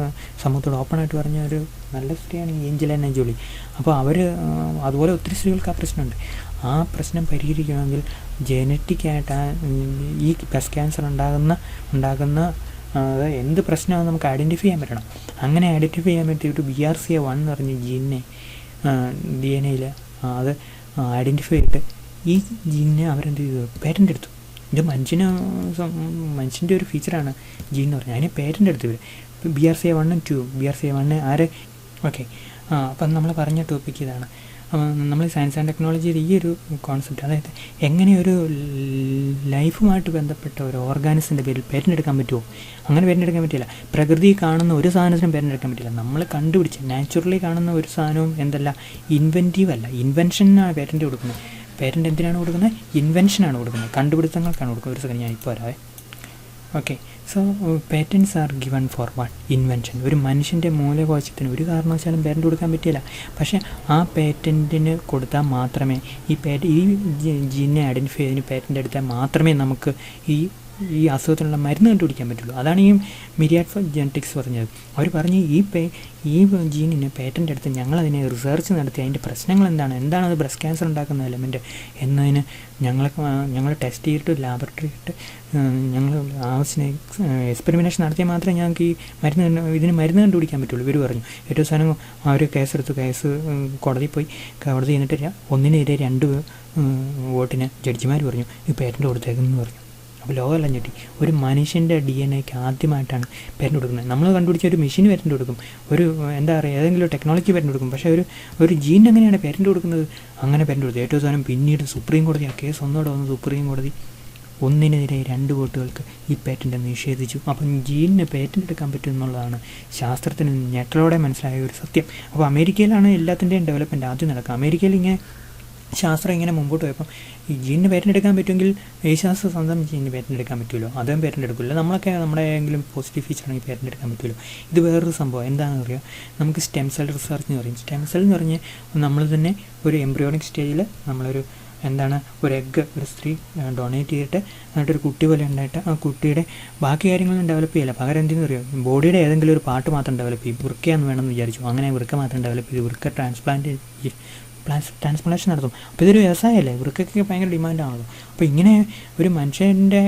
സമൂഹത്തോട് ഓപ്പണായിട്ട് പറഞ്ഞ ഒരു നല്ല സ്ത്രീയാണ് ഈ ആഞ്ചലീന ജോളി. അപ്പോൾ അതുപോലെ ഒത്തിരി സ്ത്രീകൾക്ക് ആ പ്രശ്നമുണ്ട്. ആ പ്രശ്നം പരിഹരിക്കണമെങ്കിൽ ജെനറ്റിക്കായിട്ട് ഈ ബ്രസ്റ്റ് ക്യാൻസർ ഉണ്ടാകുന്ന എന്ത് പ്രശ്നമാണെന്ന് നമുക്ക് ഐഡൻറ്റിഫൈ ചെയ്യാൻ പറ്റണം. അങ്ങനെ ഐഡൻറ്റിഫൈ ചെയ്യാൻ പറ്റിയിട്ട് BRCA1 എന്ന് പറഞ്ഞ ജീനിനെ DNA അത് ഐഡൻറ്റിഫൈ ചെയ്തിട്ട് ഈ ജീനിനെ അവരെന്ത് ചെയ്തു, പേറ്റൻ്റ് എടുത്തു. ഇത് മനുഷ്യൻ്റെ ഒരു ഫീച്ചറാണ് ജീൻ എന്ന് പറഞ്ഞാൽ, അതിനെ പേറ്റൻ്റ് എടുത്തു ഇവർ. BRCA1 ഉം 2 BRCA1 ആര് ഓക്കെ. അപ്പം നമ്മൾ പറഞ്ഞ ടോപ്പിക്ക് ഇതാണ്. നമ്മൾ സയൻസ് ആൻഡ് ടെക്നോളജിയുടെ ഈ ഒരു കോൺസെപ്റ്റ്, അതായത് എങ്ങനെ ഒരു ലൈഫുമായിട്ട് ബന്ധപ്പെട്ട ഒരു ഓർഗാനിസിൻ്റെ പേരിൽ പേറ്റൻ്റ് എടുക്കാൻ പറ്റുമോ? അങ്ങനെ പേറ്റൻ്റ് എടുക്കാൻ പറ്റില്ല. പ്രകൃതി കാണുന്ന ഒരു സാധനത്തിനും പേറ്റൻ്റ് എടുക്കാൻ പറ്റില്ല. നമ്മൾ കണ്ടുപിടിച്ച് നാച്ചുറലി കാണുന്ന ഒരു സാധനവും ഇൻവെൻറ്റീവ് അല്ല, ഇൻവെൻഷനാണ് പേറ്റൻ്റ് കൊടുക്കുന്നത്. പേറ്റൻ്റ് എന്തിനാണ് കൊടുക്കുന്നത്? ഇൻവെൻഷനാണ് കൊടുക്കുന്നത്, കണ്ടുപിടുത്തങ്ങൾക്കാണ് കൊടുക്കുന്നത്. ഒരു സെക്കൻഡ് ഞാൻ ഇപ്പോൾ വരാവേ. Okay, so patents are given for what? Invention. ഒരു മനുഷ്യൻ്റെ മൂലകോശത്തിന് ഒരു കാരണവശാലും പേറ്റൻ്റ് കൊടുക്കാൻ പറ്റില്ല. പക്ഷേ ആ പേറ്റൻറ്റിന് കൊടുത്താൽ മാത്രമേ ഈ ജീനെ ഐഡൻറ്റിഫൈ ചെയ്തതിന് പേറ്റൻ്റ് എടുത്താൽ മാത്രമേ നമുക്ക് ഈ ഈ അസുഖത്തിനുള്ള മരുന്ന് കണ്ടുപിടിക്കാൻ പറ്റുള്ളൂ. അതാണ് ഈ മിരിയാഡ് ജെനറ്റിക്സ് പറഞ്ഞത്. അവർ പറഞ്ഞ് ഈ ജീനിന് പേറ്റൻ്റ് എടുത്ത് ഞങ്ങളതിനെ റിസർച്ച് നടത്തി അതിൻ്റെ പ്രശ്നങ്ങൾ എന്താണത് ബ്രസ്റ്റ് ക്യാൻസർ ഉണ്ടാക്കുന്ന എലമെൻറ്റ് എന്നതിന് ഞങ്ങൾ ടെസ്റ്റ് ചെയ്തിട്ട് ലാബറട്ടറി ഇട്ട് ഞങ്ങൾ ആവശ്യത്തിന് എക്സ്പെരിമെൻറ്റേഷൻ നടത്തിയാൽ മാത്രമേ ഞങ്ങൾക്ക് ഇതിന് മരുന്ന് കണ്ടുപിടിക്കാൻ പറ്റുള്ളൂ. ഇവർ പറഞ്ഞു. ഏറ്റവും അവസാനം അവർ കേസ് കോടതി പോയി. കോടതി എന്നിട്ട് ഒന്നിനെതിരെ 2 വോട്ടിന് ജഡ്ജിമാർ പറഞ്ഞു ഈ പേറ്റൻ്റ് കൊടുത്തേക്കെന്ന് പറഞ്ഞു. അപ്പോൾ ലോകമെല്ലാം ഞെട്ടി. ഒരു മനുഷ്യൻ്റെ DNA ആദ്യമായിട്ടാണ് പേറ്റൻ്റ് കൊടുക്കുന്നത്. നമ്മൾ കണ്ടുപിടിച്ച ഒരു മെഷീൻ പേറ്റൻ്റ് കൊടുക്കും, ഒരു എന്താ പറയുക ഏതെങ്കിലും ടെക്നോളജി പേറ്റൻ്റ് കൊടുക്കും. പക്ഷേ ഒരു ജീൻ എങ്ങനെയാണ് പേറ്റൻ്റ് കൊടുക്കുന്നത്? അങ്ങനെ പേറ്റൻ്റ് കൊടുത്തു. ഏറ്റവും അവസാനം പിന്നീട് സുപ്രീം കോടതി ആ കേസ് ഒന്നോടെ വന്ന് സുപ്രീം കോടതി ഒന്നിനെതിരെ 2 വോട്ടുകൾക്ക് ഈ പേറ്റൻ്റ് നിഷേധിച്ചു. അപ്പം ജീനിന് പേറ്റൻ്റ് എടുക്കാൻ പറ്റും എന്നുള്ളതാണ് ശാസ്ത്രത്തിന് ഞെട്ടലോടെ മനസ്സിലായ ഒരു സത്യം. അപ്പോൾ അമേരിക്കയിലാണ് എല്ലാത്തിൻ്റെയും ഡെവലപ്മെൻറ്റ് ആദ്യം നടക്കുക. അമേരിക്കയിൽ ശാസ്ത്രം ഇങ്ങനെ മുമ്പോട്ട് പോയപ്പം ഈ ജീനിന് പേറ്റൻ്റ് എടുക്കാൻ പറ്റുമെങ്കിൽ ഈ ശാസ്ത്രം സ്വന്തം ജീനിന് പേറ്റൻ്റ് എടുക്കാൻ പറ്റുമല്ലോ, അതും പേറ്റൻ്റ് എടുക്കില്ല. നമ്മളൊക്കെ നമ്മുടെ ഏതെങ്കിലും പോസിറ്റീവ് ഫീച്ചറാണെങ്കിൽ പേറ്റൻ്റ് എടുക്കാൻ പറ്റുമല്ലോ. ഇത് വേറൊരു സംഭവം എന്താണെന്ന് പറയുക, നമുക്ക് സ്റ്റെം സെൽ റിസർച്ച് എന്ന് പറയും. സ്റ്റെം സെൽ എന്ന് പറഞ്ഞ് നമ്മൾ തന്നെ ഒരു എംബ്രിയോണിക് സ്റ്റേജിൽ നമ്മളൊരു ഒരു എഗ്ഗ് ഒരു സ്ത്രീ ഡൊണേറ്റ് ചെയ്തിട്ട് എന്നിട്ടൊരു കുട്ടി പോലെ ഉണ്ടായിട്ട് ആ കുട്ടിയുടെ ബാക്കി കാര്യങ്ങളൊന്നും ഡെവലപ്പ് ചെയ്യില്ല. പകരം എന്തെന്ന് അറിയാം, ബോഡിയുടെ ഏതെങ്കിലും ഒരു പാർട്ട് മാത്രം ഡെവലപ്പ് ചെയ്യും. വൃക്കയെന്ന് വേണമെന്ന് വിചാരിച്ചു. അങ്ങനെ വൃക്ക മാത്രം ഡെവലപ്പ് ചെയ്ത് വൃക്ക ട്രാൻസ്പ്ലാന്റേഷൻ നടത്തും. അപ്പോൾ ഇതൊരു വ്യവസായമല്ലേ, വൃക്കയ്ക്ക് ഭയങ്കര ഡിമാൻഡാണല്ലോ. അപ്പോൾ ഇങ്ങനെ ഒരു മനുഷ്യൻ്റെ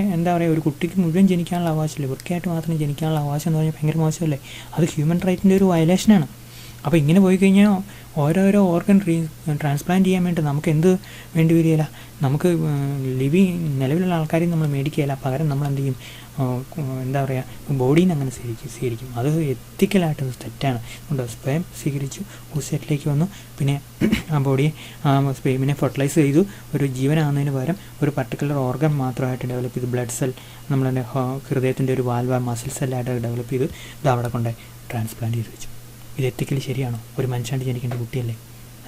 ഒരു കുട്ടിക്ക് മുഴുവൻ ജനിക്കാനുള്ള അവകാശമില്ലേ, വൃക്കയായിട്ട് മാത്രം ജനിക്കാനുള്ള അവകാശം എന്ന് പറഞ്ഞാൽ ഭയങ്കര മോശമല്ലേ. അത് ഹ്യൂമൻ റൈറ്റിൻ്റെ ഒരു വയലേഷനാണ്. അപ്പോൾ ഇങ്ങനെ പോയി കഴിഞ്ഞാൽ ഓരോരോ ഓർഗൻ ട്രാൻസ്പ്ലാന്റ് ചെയ്യാൻ വേണ്ടി നമുക്ക് എന്ത് വേണ്ടി വരികയില്ല, നമുക്ക് നിലവിലുള്ള ആൾക്കാരെയും നമ്മൾ മേടിക്കുകയില്ല. പകരം നമ്മൾ എന്ത് ചെയ്യും, ബോഡീനെ അങ്ങനെ സ്വീകരിക്കും. അത് എത്തിക്കലായിട്ട് തെറ്റാണ്. സ്പേം സ്വീകരിച്ചു, ഹൂസെറ്റിലേക്ക് വന്നു, പിന്നെ ആ ബോഡിയെ സ്പേമിനെ ഫെർട്ടിലൈസ് ചെയ്തു. ഒരു ജീവനാകുന്നതിന് പകരം ഒരു പർട്ടിക്കുലർ ഓർഗൻ മാത്രമായിട്ട് ഡെവലപ്പ് ചെയ്തു. ബ്ലഡ് സെൽ നമ്മളുടെ ഹൃദയത്തിൻ്റെ ഒരു വാൽവ മസിൽ സെല്ലായിട്ട് ഡെവലപ്പ് ചെയ്തു. ഇത് അവിടെ കൊണ്ട് ട്രാൻസ്പ്ലാന്റ് ചെയ്ത് വെച്ചു. ഇത് എത്തിക്കലി ശരിയാണോ? ഒരു മനുഷ്യൻ്റെ ജനിക്കേണ്ട കുട്ടിയല്ലേ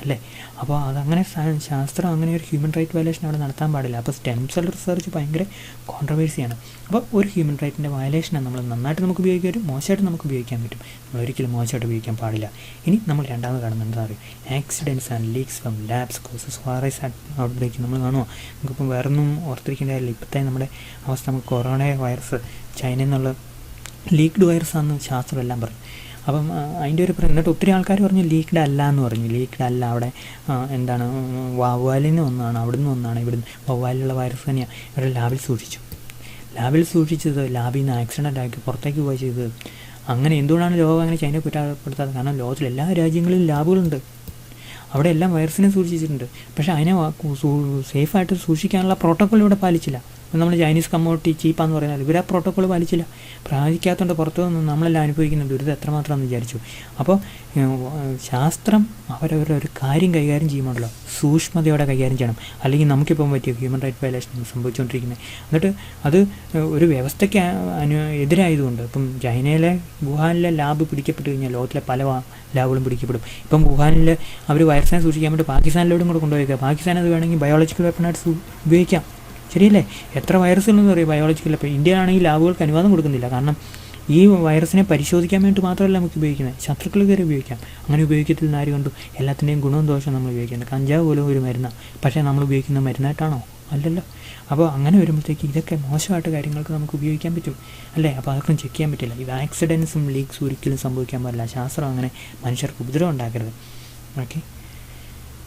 അല്ലേ? അപ്പോൾ അതങ്ങനെ ശാസ്ത്രം അങ്ങനെ ഒരു ഹ്യൂമൻ റൈറ്റ് വയലേഷൻ അവിടെ നടത്താൻ പാടില്ല. അപ്പോൾ സ്റ്റെം സെൽ റിസർച്ച് ഭയങ്കര കോൺട്രവേഴ്സിയാണ്. അപ്പോൾ ഒരു ഹ്യൂമൻ റൈറ്റിൻ്റെ വയലേഷനാണ്. നമ്മൾ നന്നായിട്ട് നമുക്ക് ഉപയോഗിക്കാൻ പറ്റും, മോശമായിട്ട് നമുക്ക് ഉപയോഗിക്കാൻ പറ്റും. നമ്മൾ ഒരിക്കലും മോശമായിട്ട് ഉപയോഗിക്കാൻ പാടില്ല. ഇനി നമ്മൾ രണ്ടാമത് കാണുന്നത് എന്താ പറയുക, accidents and leaks from labs causes virus outbreak. നമ്മൾ കാണുമോ, നമുക്കിപ്പം വേറൊന്നും ഓർത്തിരിക്കേണ്ട കാര്യമില്ല. ഇപ്പോഴത്തെ നമ്മുടെ അവസ്ഥ, നമുക്ക് കൊറോണ വൈറസ് ചൈനയിൽ നിന്നുള്ള ലീക്ഡ് വൈറസ് ആണെന്ന് ശാസ്ത്രം എല്ലാം പറഞ്ഞു. അപ്പം അതിൻ്റെ എന്നിട്ട് ഒത്തിരി ആൾക്കാർ പറഞ്ഞു ലീക്ഡ് അല്ല എന്ന് പറഞ്ഞു. ലീക്ഡ് അല്ല, അവിടെ വവ്വാലിൽ നിന്ന് ഒന്നാണ്, അവിടെ നിന്ന് ഒന്നാണ്, ഇവിടുന്ന് വവ്വാലിലുള്ള വൈറസ് തന്നെയാണ്. ഇവിടെ ലാബിൽ സൂക്ഷിച്ചത് ലാബിൽ നിന്ന് ആക്സിഡൻ്റ് ആക്കി പുറത്തേക്ക് പോയി ചെയ്തത്. അങ്ങനെ എന്തുകൊണ്ടാണ് ലോകം അങ്ങനെ ചൈനയെ കുറ്റപ്പെടുത്താത്തത്? കാരണം ലോകത്തിലെ എല്ലാ രാജ്യങ്ങളിലും ലാബുകളുണ്ട്, അവിടെ എല്ലാം വൈറസിനെ സൂക്ഷിച്ചിട്ടുണ്ട്. പക്ഷേ അതിനെ സേഫായിട്ട് സൂക്ഷിക്കാനുള്ള പ്രോട്ടോക്കോൾ ഇവിടെ പാലിച്ചില്ല. നമ്മൾ ചൈനീസ് കമ്മോഡിറ്റി ചീപ്പാന്ന് പറയുന്നത് ഇവർ ആ പ്രോട്ടോക്കോൾ പാലിച്ചില്ല. പ്രാപിക്കാത്തതുകൊണ്ട് പുറത്തു നിന്ന് നമ്മളെല്ലാം അനുഭവിക്കുന്ന ദുരിതം എത്രമാത്രമെന്ന് വിചാരിച്ചു. അപ്പോൾ ശാസ്ത്രം അവരവരുടെ ഒരു കാര്യം കൈകാര്യം ചെയ്യുമ്പോഴല്ലോ സൂക്ഷ്മതയോടെ കൈകാര്യം ചെയ്യണം. അല്ലെങ്കിൽ നമുക്കിപ്പം പറ്റിയ ഹ്യൂമൻ റൈറ്റ് വയലേഷൻ സംഭവിച്ചുകൊണ്ടിരിക്കുന്നത്. എന്നിട്ട് അത് ഒരു വ്യവസ്ഥയ്ക്ക് എതിരായതുകൊണ്ട് ഇപ്പം ചൈനയിലെ വുഹാനിലെ ലാബ് പിടിക്കപ്പെട്ട് കഴിഞ്ഞാൽ ലോകത്തിലെ പല ലാബുകളും പിടിക്കപ്പെടും. ഇപ്പം വുഹാനിൽ അവർ വൈറസിനെ സൂക്ഷിക്കാൻ വേണ്ടി പാകിസ്ഥാനിലോടും കൂടെ കൊണ്ടുപോയേക്കുക. പാകിസ്ഥാൻ അത് വേണമെങ്കിൽ ബയോളജിക്കൽ വെപ്പണായിട്ട് ഉപയോഗിക്കാം. ശരിയല്ലേ? എത്ര വൈറസുകളെന്ന് പറയും ബയോളജിക്കൽ. അപ്പോൾ ഇന്ത്യയിലാണെങ്കിൽ ലാബുകൾക്ക് അനുവാദം കൊടുക്കുന്നില്ല. കാരണം ഈ വൈറസിനെ പരിശോധിക്കാൻ വേണ്ടി മാത്രമല്ല നമുക്ക് ഉപയോഗിക്കുന്നത്, ശത്രുക്കൾ കയറി ഉപയോഗിക്കാം. അങ്ങനെ ഉപയോഗിക്കത്തില്ലെന്ന് ആര് കണ്ടു? എല്ലാത്തിൻ്റെയും ഗുണവും ദോഷവും നമ്മൾ ഉപയോഗിക്കുന്നത്. കഞ്ചാവ് പോലും ഒരു മരുന്നാണ്, പക്ഷേ നമ്മൾ ഉപയോഗിക്കുന്ന മരുന്നായിട്ടാണോ? അല്ലല്ലോ. അപ്പോൾ അങ്ങനെ വരുമ്പോഴത്തേക്ക് ഇതൊക്കെ മോശമായിട്ട് കാര്യങ്ങൾക്ക് നമുക്ക് ഉപയോഗിക്കാൻ പറ്റും അല്ലേ? അപ്പോൾ അതൊക്കെ ചെക്ക് ചെയ്യാൻ പറ്റില്ല. ഇത് ആക്സിഡൻസും ലീക്സും ഒരിക്കലും സംഭവിക്കാൻ പാടില്ല. ശാസ്ത്രം അങ്ങനെ മനുഷ്യർക്ക് ഉപദ്രവം ഉണ്ടാക്കരുത്. Okay,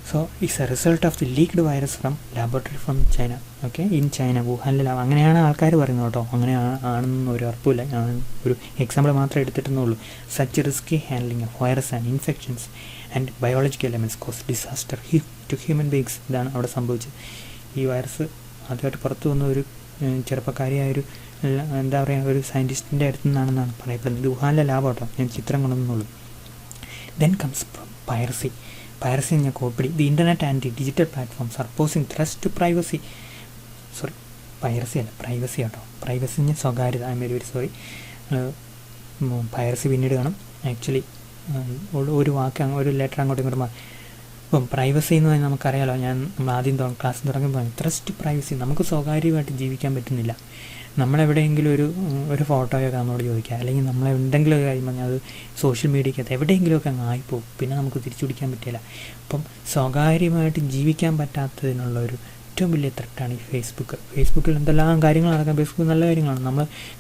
so it's a result of the leaked virus from laboratory from China. Okay, in China, വുഹാനിലെ അങ്ങനെയാണ് ആൾക്കാർ പറയുന്നത് കേട്ടോ. അങ്ങനെ ആണെന്ന് ഒരു ഉറപ്പില്ല. ഞാൻ ഒരു എക്സാമ്പിൾ മാത്രമേ എടുത്തിട്ടുന്നുള്ളൂ. Such risky handling of virus and infections and biological elements cause disaster to human beings. ഇതാണ് അവിടെ സംഭവിച്ചത്. ഈ വൈറസ് ആദ്യമായിട്ട് പുറത്തു വന്ന ഒരു ചെറുപ്പക്കാരിയായൊരു ഒരു സയൻറ്റിസ്റ്റിൻ്റെ അടുത്തു നിന്നാണെന്നാണ് പറയപ്പെടുന്നത്. ഇത് വുഹാനിലെ ലാബ് കേട്ടോ, ഞാൻ ചിത്രം കൊണ്ടുവന്നുള്ളൂ. Then comes piracy. പൈറസി ഞാൻ കോപ്പിടി. The internet and the digital platforms are posing thrust to privacy. Sorry, piracy അല്ല, പ്രൈവസി കേട്ടോ. പ്രൈവസി ഞാൻ സ്വകാര്യത. I'm very very sorry. Piracy പിന്നീട് കാണും. ആക്ച്വലി ഒരു വാക്ക് ഒരു ലെറ്റർ അങ്ങോട്ടും ഇങ്ങോട്ടും. ഇപ്പം പ്രൈവസി എന്ന് പറഞ്ഞാൽ നമുക്കറിയാലോ, നമ്മൾ ആദ്യം ക്ലാസ് തുടങ്ങുമ്പോൾ ത്രസ്റ്റ് പ്രൈവസി. നമുക്ക് സ്വകാര്യമായിട്ട് ജീവിക്കാൻ പറ്റുന്നില്ല. നമ്മളെവിടെയെങ്കിലും ഒരു ഫോട്ടോയൊക്കെ നമ്മളോട് ചോദിക്കുക, അല്ലെങ്കിൽ നമ്മളെന്തെങ്കിലും ഒരു കാര്യം പറഞ്ഞാൽ അത് സോഷ്യൽ മീഡിയക്കകത്ത് എവിടെയെങ്കിലുമൊക്കെ അങ്ങ് ആയിപ്പോവും. പിന്നെ നമുക്ക് തിരിച്ചു പിടിക്കാൻ പറ്റില്ല. അപ്പം സ്വകാര്യമായിട്ട് ജീവിക്കാൻ പറ്റാത്തതിനുള്ള ഒരു ഏറ്റവും വലിയ ത്രെട്ടാണ് ഈ ഫേസ്ബുക്കിൽ എന്തെല്ലാം കാര്യങ്ങൾ നടക്കാം. ഫേസ്ബുക്ക് നല്ല കാര്യങ്ങളാണ്.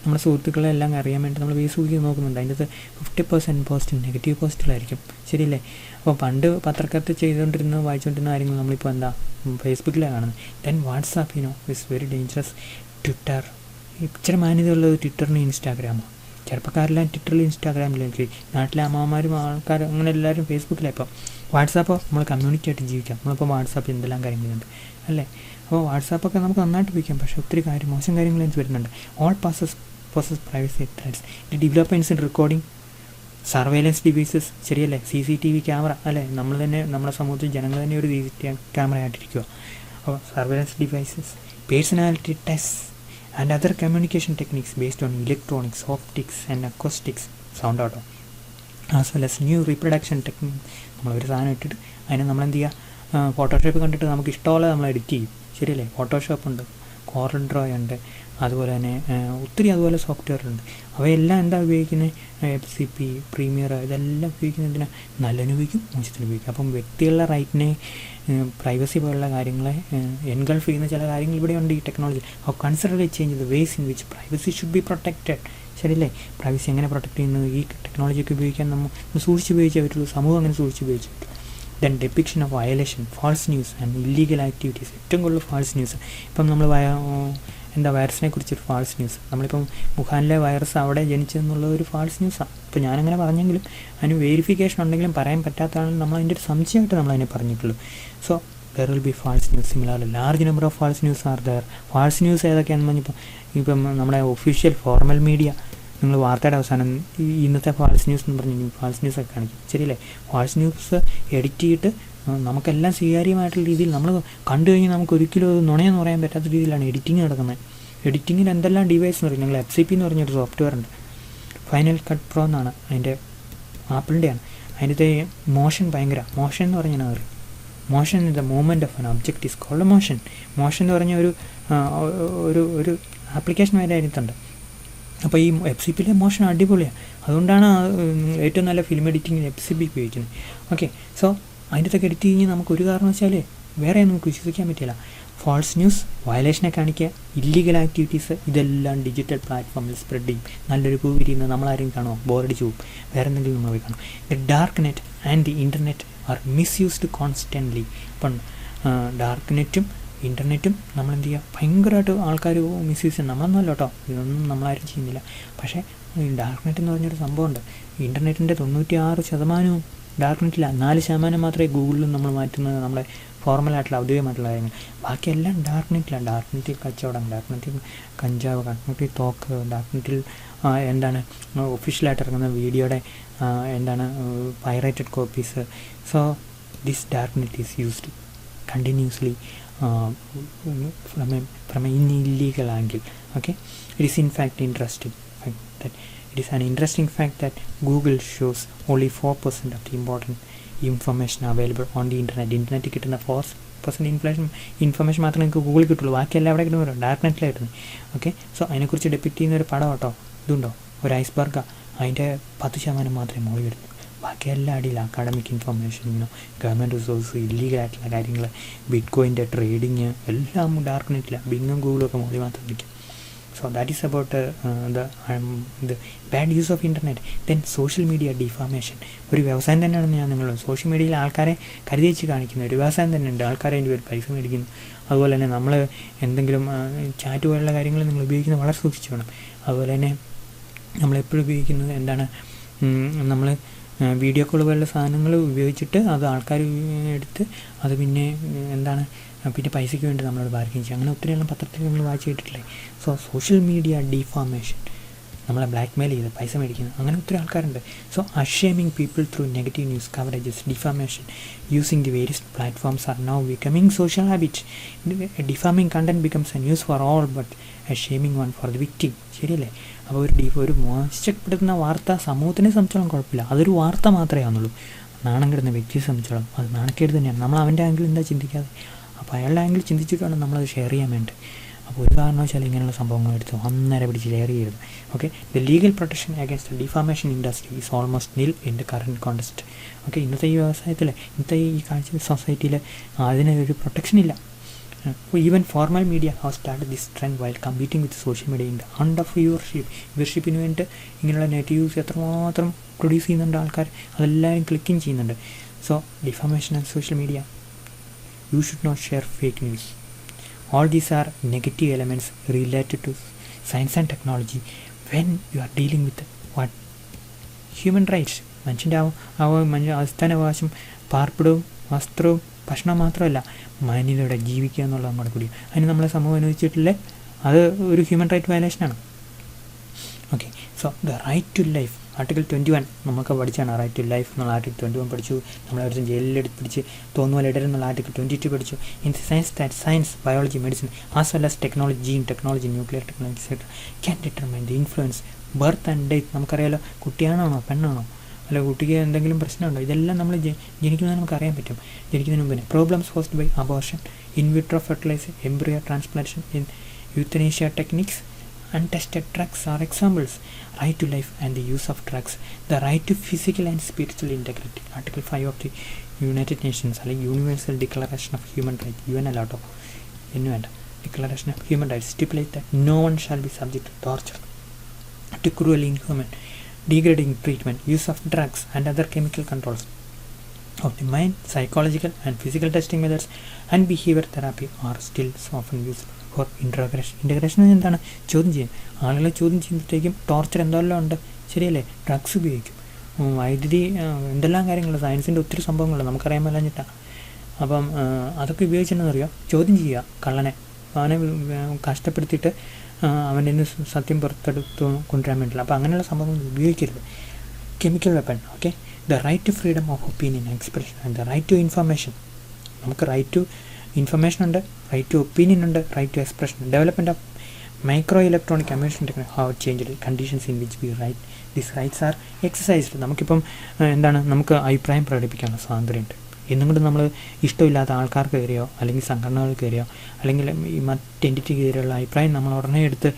നമ്മുടെ സുഹൃത്തുക്കളെ എല്ലാം അറിയാൻ വേണ്ടി നമ്മൾ ഫേസ്ബുക്കിൽ നോക്കുന്നുണ്ട്. അതിൻ്റെ അകത്ത് 50% പോസ്റ്റ് നെഗറ്റീവ് പോസ്റ്റുകളായിരിക്കും, ശരിയല്ലേ? അപ്പോൾ പണ്ട് പത്രക്കാലത്ത് വായിച്ചുകൊണ്ടിരുന്ന കാര്യങ്ങൾ നമ്മളിപ്പോൾ എന്താ ഫേസ്ബുക്കിലാണ് കാണുന്നത്. Then WhatsApp is very dangerous. Twitter, ഇച്ചിരി മാന്യതയുള്ളത് ട്വിറ്ററിന് ഇൻസ്റ്റാഗ്രാമോ. ചെറുപ്പക്കാരെല്ലാം ട്വിറ്ററിൽ ഇൻസ്റ്റാഗ്രാമിലേക്ക്, നാട്ടിലെ അമ്മമാരും ആൾക്കാരും അങ്ങനെ എല്ലാവരും ഫേസ്ബുക്കിലാണ്. ഇപ്പോൾ വാട്സാപ്പ് നമ്മൾ കമ്മ്യൂണിറ്റി ആയിട്ട് ജീവിക്കാം. നമ്മളിപ്പോൾ വാട്സാപ്പിൽ എന്തെല്ലാം കാര്യങ്ങളുണ്ട് അല്ലേ? അപ്പോൾ വാട്സാപ്പൊക്കെ നമുക്ക് നന്നായിട്ട് ഉപയോഗിക്കാം. പക്ഷേ ഒത്തിരി മോശം കാര്യങ്ങൾ എനിക്ക് വരുന്നുണ്ട്. All poses privacy threats. Developments in recording, surveillance devices, ശരിയല്ലേ? CCTV ക്യാമറ അല്ലേ? നമ്മൾ തന്നെ നമ്മുടെ സമൂഹത്തിൽ ജനങ്ങൾ തന്നെ ഒരു CCTV ക്യാമറ ആയിട്ടിരിക്കുക. അപ്പോൾ surveillance devices, personality test and other communication techniques based on electronics, optics and acoustics, sound auto, as well as new reproduction technique. നമ്മളൊരു സാധനം ഇട്ടിട്ട് അതിനെ നമ്മളെന്ത് ചെയ്യുക, ഫോട്ടോഷോപ്പ് കണ്ടിട്ട് നമുക്ക് ഇഷ്ടമുള്ള നമ്മൾ എഡിറ്റ് ചെയ്യും, ശരിയല്ലേ? ഫോട്ടോഷോപ്പ് ഉണ്ട്, കോറൽ ഡ്രോ ഉണ്ട്, അതുപോലെ തന്നെ ഒത്തിരി അതുപോലെ സോഫ്റ്റ്വെയർ ഉണ്ട്. അവയെല്ലാം എന്താ ഉപയോഗിക്കുന്നത്? FCP, പ്രീമിയർ, ഇതെല്ലാം ഉപയോഗിക്കുന്നതിന് നല്ലതിന് ഉപയോഗിക്കും, മോശത്തിന് ഉപയോഗിക്കും. അപ്പം വ്യക്തികളുടെ റൈറ്റിനെ, പ്രൈവസി പോലുള്ള കാര്യങ്ങളെ എൻഗൾഫ് ചെയ്യുന്ന ചില കാര്യങ്ങൾ ഇവിടെയുണ്ട് ഈ ടെക്നോളജി. അപ്പോൾ consider change the ways in which privacy should be protected, ശരിയല്ലേ? പ്രൈവസി എങ്ങനെ പ്രൊട്ടക്റ്റ് ചെയ്യുന്നത്? ഈ ടെക്നോളജിയൊക്കെ ഉപയോഗിക്കാൻ നമ്മൾ സൂക്ഷിച്ച് ഉപയോഗിച്ചേ പറ്റുള്ളൂ, സമൂഹം അങ്ങനെ സൂക്ഷിച്ച് ഉപയോഗിച്ചേ പറ്റുള്ളൂ. Then depiction of violation, false news and illegal activities. ഏറ്റവും കൂടുതൽ ഫാൾസ് ന്യൂസ്. ഇപ്പം നമ്മൾ വൈറസിനെ കുറിച്ചൊരു ഫാൾസ് ന്യൂസ്, നമ്മളിപ്പം വുഹാനിലെ വൈറസ് അവിടെ ജനിച്ചതെന്നുള്ള ഒരു ഫാൾസ് ന്യൂസാണ്. ഇപ്പോൾ ഞാനങ്ങനെ പറഞ്ഞെങ്കിലും അതിന് വെരിഫിക്കേഷൻ ഉണ്ടെങ്കിലും പറയാൻ പറ്റാത്തതാണെങ്കിൽ നമ്മൾ അതിൻ്റെ ഒരു സംശയമായിട്ട് നമ്മളതിനെ പറഞ്ഞിട്ടുള്ളൂ. So there will be false news. Similarly large number of false news are there. False news ഏതൊക്കെയാണെന്ന് പറഞ്ഞപ്പോൾ ഇപ്പം നമ്മുടെ ഒഫീഷ്യൽ ഫോർമൽ മീഡിയ, നിങ്ങൾ വാർത്തയുടെ അവസാനം ഇന്നത്തെ ഫാൾസ് ന്യൂസ് എന്ന് പറഞ്ഞു ഫാൾസ് ന്യൂസൊക്കെ കാണിക്കും, ശരിയല്ലേ? ഫാൾസ് ന്യൂസ് എഡിറ്റ് ചെയ്തിട്ട് നമുക്കെല്ലാം സ്വീകാര്യമായിട്ടുള്ള രീതിയിൽ നമ്മൾ കണ്ടു കഴിഞ്ഞാൽ നമുക്ക് ഒരിക്കലും അത് നുണയെന്ന് പറയാൻ പറ്റാത്ത രീതിയിലാണ് എഡിറ്റിംഗ് നടക്കുന്നത്. എഡിറ്റിങ്ങിന് എന്തെല്ലാം ഡിവൈസ് എന്ന് പറയും. ഞങ്ങൾ FCP എന്ന് പറഞ്ഞൊരു സോഫ്റ്റ്വെയർ ഉണ്ട്, ഫൈനൽ കട്ട് പ്രോ എന്നാണ് അതിൻ്റെ, ആപ്പിളിൻ്റെയാണ്. അതിൻ്റെ മോഷൻ ഭയങ്കര മോഷൻ എന്ന് പറഞ്ഞാൽ അറിയാം. Motion in the movement of an object is called motion. Motion എന്ന് പറഞ്ഞ ഒരു ആപ്ലിക്കേഷൻ വരെ അതിനകത്തുണ്ട്. അപ്പോൾ ഈ FCPയിലെ മോഷൻ അടിപൊളിയാണ്. അതുകൊണ്ടാണ് ഏറ്റവും നല്ല ഫിലിം എഡിറ്റിങ്ങിന് FCP ഉപയോഗിക്കുന്നത്. ഓക്കെ, സോ അതിൻ്റെ അകത്തൊക്കെ എഡിറ്റ് കഴിഞ്ഞാൽ നമുക്കൊരു കാരണവശാൽ വേറെ നമുക്ക് വിശ്വസിക്കാൻ പറ്റില്ല. ഫാൾസ് ന്യൂസ്, വയലേഷനെ കാണിക്കുക, ഇല്ലീഗൽ ആക്ടിവിറ്റീസ്, ഇതെല്ലാം ഡിജിറ്റൽ പ്ലാറ്റ്ഫോമിൽ സ്പ്രെഡ് ചെയ്യും. നല്ലൊരു പൂ വിരിയുന്നത് നമ്മളാരും കാണുമോ? ബോറടിച്ച് പോകും, വേറെ എന്തെങ്കിലും നമ്മൾ പോയി കാണും. The dark net and the internet are misused constantly. അപ്പം ഡാർക്ക് നെറ്റും ഇൻ്റർനെറ്റും നമ്മളെന്ത് ചെയ്യുക, ഭയങ്കരമായിട്ട് ആൾക്കാർ മിസ്യൂസ് ചെയ്യും. നമ്മളൊന്നുമല്ല കേട്ടോ, ഇതൊന്നും നമ്മളാരും ചെയ്യുന്നില്ല. പക്ഷേ ഈ ഡാർക്ക് നെറ്റ് എന്ന് പറഞ്ഞൊരു സംഭവമുണ്ട്. ഇൻ്റർനെറ്റിൻ്റെ 96% ഡാർക്ക് നെറ്റില്ല, 4% മാത്രമേ ഗൂഗിളിലും നമ്മൾ മാറ്റുന്നത് നമ്മുടെ ഫോർമലായിട്ടുള്ള ഔദ്യോഗികമായിട്ടുള്ള കാര്യങ്ങൾ. ബാക്കിയെല്ലാം ഡാർക്ക് നെറ്റിലാണ്. ഡാർക്ക് നെറ്റിൽ കച്ചവടം, ഡാർക്ക് നെറ്റിൽ കഞ്ചാവ്, ഡാർക്ക് നെറ്റിൽ തോക്ക്, ഡാർക്ക് നെറ്റിൽ ഒഫീഷ്യലായിട്ട് ഇറങ്ങുന്ന വീഡിയോയുടെ pirated copies. So this dark net is used continuously from an illegal angle. Okay, it is in fact interesting that it is an interesting fact that Google shows only 4% of the important information available on the internet കിട്ടുന്ന 4% information മാത്രമേ നിങ്ങൾക്ക് ഗൂഗിളിൽ കിട്ടുള്ളൂ. ബാക്കിയെല്ലാം എവിടെ കിട്ടുന്നു? Dark നെറ്റിലാണ് കിട്ടുന്നത്. Okay, so അതിനെക്കുറിച്ച് ഡെപ്പിക്റ്റ് ചെയ്യുന്ന ഒരു പടം കേട്ടോ, ഇതുണ്ടോ, ഒരു ഐസ്ബർഗാണ്, അതിൻ്റെ 10% മാത്രമേ മുകളിൽ വരുന്നു. ബാക്കിയെല്ലാം അടിയില്ല. അക്കാഡമിക് ഇൻഫർമേഷൻ, ഗവൺമെൻറ് റിസോഴ്സ്, ഇല്ലീഗലായിട്ടുള്ള കാര്യങ്ങൾ, ബിറ്റ്കോയിൻ്റെ ട്രേഡിങ്, എല്ലാം ഡാർക്ക് നെറ്റിലാണ്. ബിങ്ങും ഗൂഗിളും ഒക്കെ മുകളിൽ മാത്രം നിൽക്കും. So that is about the bad use of internet. Then social media defamation. ഒരു വ്യവസായം തന്നെയാണെന്ന് ഞാൻ നിങ്ങളോട്. സോഷ്യൽ മീഡിയയിൽ ആൾക്കാരെ കരുതി വെച്ച് കാണിക്കുന്ന ഒരു വ്യവസായം തന്നെയുണ്ട്. ആൾക്കാരെ അതിൻ്റെ പേര് പൈസ മേടിക്കുന്നു. അതുപോലെ തന്നെ നമ്മൾ എന്തെങ്കിലും ചാറ്റ് പോലുള്ള കാര്യങ്ങൾ നിങ്ങൾ ഉപയോഗിക്കുന്നത് വളരെ സൂക്ഷിച്ച് വേണം. അതുപോലെ തന്നെ നമ്മളെപ്പോഴും ഉപയോഗിക്കുന്നത് നമ്മൾ വീഡിയോ കോൾ പോലുള്ള സാധനങ്ങൾ ഉപയോഗിച്ചിട്ട് അത് ആൾക്കാർ എടുത്ത് അത് പിന്നെ പിന്നെ പൈസയ്ക്ക് വേണ്ടി നമ്മളോട് ബാർഗെയിൻ ചെയ്യും. അങ്ങനെ ഒത്തിരിയെല്ലാം പത്രത്തിൽ നമ്മൾ വായിച്ച് കേട്ടിട്ടില്ലേ? സോ സോഷ്യൽ മീഡിയ ഡിഫാമേഷൻ, നമ്മളെ ബ്ലാക്ക് മെയിൽ ചെയ്ത് പൈസ മേടിക്കുന്നത്, അങ്ങനെ ഒത്തിരി ആൾക്കാരുണ്ട്. So a shaming people through negative news coverages, defamation using the various platforms are now becoming social habit. Defaming content becomes a news for all but a shaming one for the victim. ശരിയല്ലേ? അപ്പോൾ ഒരു മോശപ്പെടുത്തുന്ന വാർത്ത സമൂഹത്തിനെ സംബന്ധിച്ചോളം കുഴപ്പമില്ല, അതൊരു വാർത്ത മാത്രമേ ആവുന്നുള്ളൂ. നാണം കെടുന്ന വ്യക്തിയെ സംബന്ധിച്ചോളം അത് നാണക്കേട് തന്നെയാണ്. നമ്മൾ അവൻ്റെ ആംഗിൾ എന്താ ചിന്തിക്കാതെ, അപ്പോൾ അയാളുടെ ആംഗിൾ ചിന്തിച്ചിട്ടാണ് നമ്മളത് ഷെയർ ചെയ്യാൻ വേണ്ടത്. അപ്പോൾ ഒരു കാരണവശാൽ ഇങ്ങനെയുള്ള സംഭവങ്ങൾ എടുത്ത് ഒന്നര പിടിച്ച് ഷെയർ ചെയ്യരുത്. Okay, the legal protection against the defamation industry is almost nil in the current context. Okay, ഇന്നത്തെ ഈ വ്യവസായത്തിൽ, ഇന്നത്തെ ഈ കാഴ്ച സൊസൈറ്റിയിൽ അതിനൊരു പ്രൊട്ടക്ഷൻ ഇല്ല. Even formal media have started this trend while competing with social media in the hunt of വ്യൂവർഷിപ്പിന് വേണ്ടി ഇങ്ങനെയുള്ള നെഗറ്റീവ്സ് എത്രമാത്രം പ്രൊഡ്യൂസ് ചെയ്യുന്നുണ്ട് ആൾക്കാർ, അതെല്ലാവരും ക്ലിക്കിങ് ചെയ്യുന്നുണ്ട്. So defamation and social media, you should not share fake news. All these are negative elements related to science and technology when you are dealing with what? Human rights. മനുഷ്യൻ്റെ അടിസ്ഥാനാവകാശം പാർപ്പിടവും വസ്ത്രവും ഭക്ഷണം മാത്രമല്ല, മാന്യതയോടെ ജീവിക്കുക എന്നുള്ളതും കൂടെ കൂടി. അതിന് നമ്മളെ സമൂഹം അനുവദിച്ചിട്ടില്ല, അത് ഒരു ഹ്യൂമൻ റൈറ്റ് വയലേഷനാണ്. Okay, so the right to life, article 21 നമുക്ക് പഠിച്ചാണ്. റൈറ്റ് ടു ലൈഫ് എന്നുള്ള ആർട്ടിക്കിൾ 21 പഠിച്ചു. നമ്മളെ ജയിലിലെടുത്ത് പിടിച്ച് തോന്നുപോലെ ഇടരുന്നുള്ള ആർട്ടിക്കിൾ 22 പഠിച്ചു. In science that science, biology, medicine as well as technology, gene technology, nuclear technology etcetera can determine the influence birth and death. നമുക്കറിയാലോ, കുട്ടിയാണോ പെണ്ണാണോ, അല്ല കുട്ടിക്ക് എന്തെങ്കിലും പ്രശ്നമുണ്ടോ, ഇതെല്ലാം നമ്മൾ ജനിക്കുന്നത് നമുക്കറിയാൻ പറ്റും. ജനിക്കുന്നതിന് മുമ്പേ problems caused by abortion, in vitro fertilisation, embryo transplantation, in euthanasia techniques, untested drugs are examples. Right to life and the use of drugs. The right to physical and spiritual integrity. Article 5 of the United Nations, അല്ലെങ്കിൽ Universal Declaration of Human Rights, UN അല്ലാട്ടോ, Declaration of Human Rights stipulate that no one shall be subject to torture, to cruel, inhuman, degrading treatment, use of drugs and other chemical controls of the mind. Psychological and physical testing methods and behavior therapy are still often used for interrogation. Interrogation എന്താണ്? ചോദ്യം ചെയ്യും. ആളുകളെ ചോദ്യം ചെയ്യുമ്പോഴത്തേക്കും torture എന്തെല്ലാം ഉണ്ട്, ശരിയല്ലേ? Drugs ഉപയോഗിക്കും, വൈദ്യുതി, എന്തെല്ലാം കാര്യങ്ങൾ, സയൻസിൻ്റെ ഒത്തിരി സംഭവങ്ങളുണ്ട് നമുക്കറിയാൻ മേലാഞ്ഞിട്ടാണ്. അപ്പം അതൊക്കെ ഉപയോഗിച്ചിട്ടുണ്ടെന്നറിയോ? ചോദ്യം ചെയ്യുക കള്ളനെ, അവനെ കഷ്ടപ്പെടുത്തിയിട്ട് അവൻ്റെ നിന്ന് സത്യം പുറത്തെടുത്ത് കൊണ്ടുവരാൻ വേണ്ടിയില്ല. അപ്പോൾ അങ്ങനെയുള്ള സംഭവങ്ങൾ ഉപയോഗിക്കരുത്. Chemical weapon. Okay, the right to freedom of opinion, expression and the right to information. നമുക്ക് റൈറ്റ് ടു ഇൻഫർമേഷൻ ഉണ്ട്, റൈറ്റ് ടു ഒപ്പീനിയൻ ഉണ്ട്, right to expression. Development of micro electronic communication technology have changed conditions in which we right this rights are exercised. നമുക്കിപ്പം എന്താണ്, നമുക്ക് അഭിപ്രായം പ്രകടിപ്പിക്കാനുള്ള സ്വാതന്ത്ര്യമുണ്ട്. എന്നും കൊണ്ട് നമ്മൾ ഇഷ്ടമില്ലാത്ത ആൾക്കാർക്ക് കയറിയോ അല്ലെങ്കിൽ സംഘടനകൾക്ക് കയറിയോ അല്ലെങ്കിൽ ഈ മറ്റ് എൻറ്റിറ്റി കയറിയുള്ള അഭിപ്രായം നമ്മൾ ഉടനെ എടുത്ത്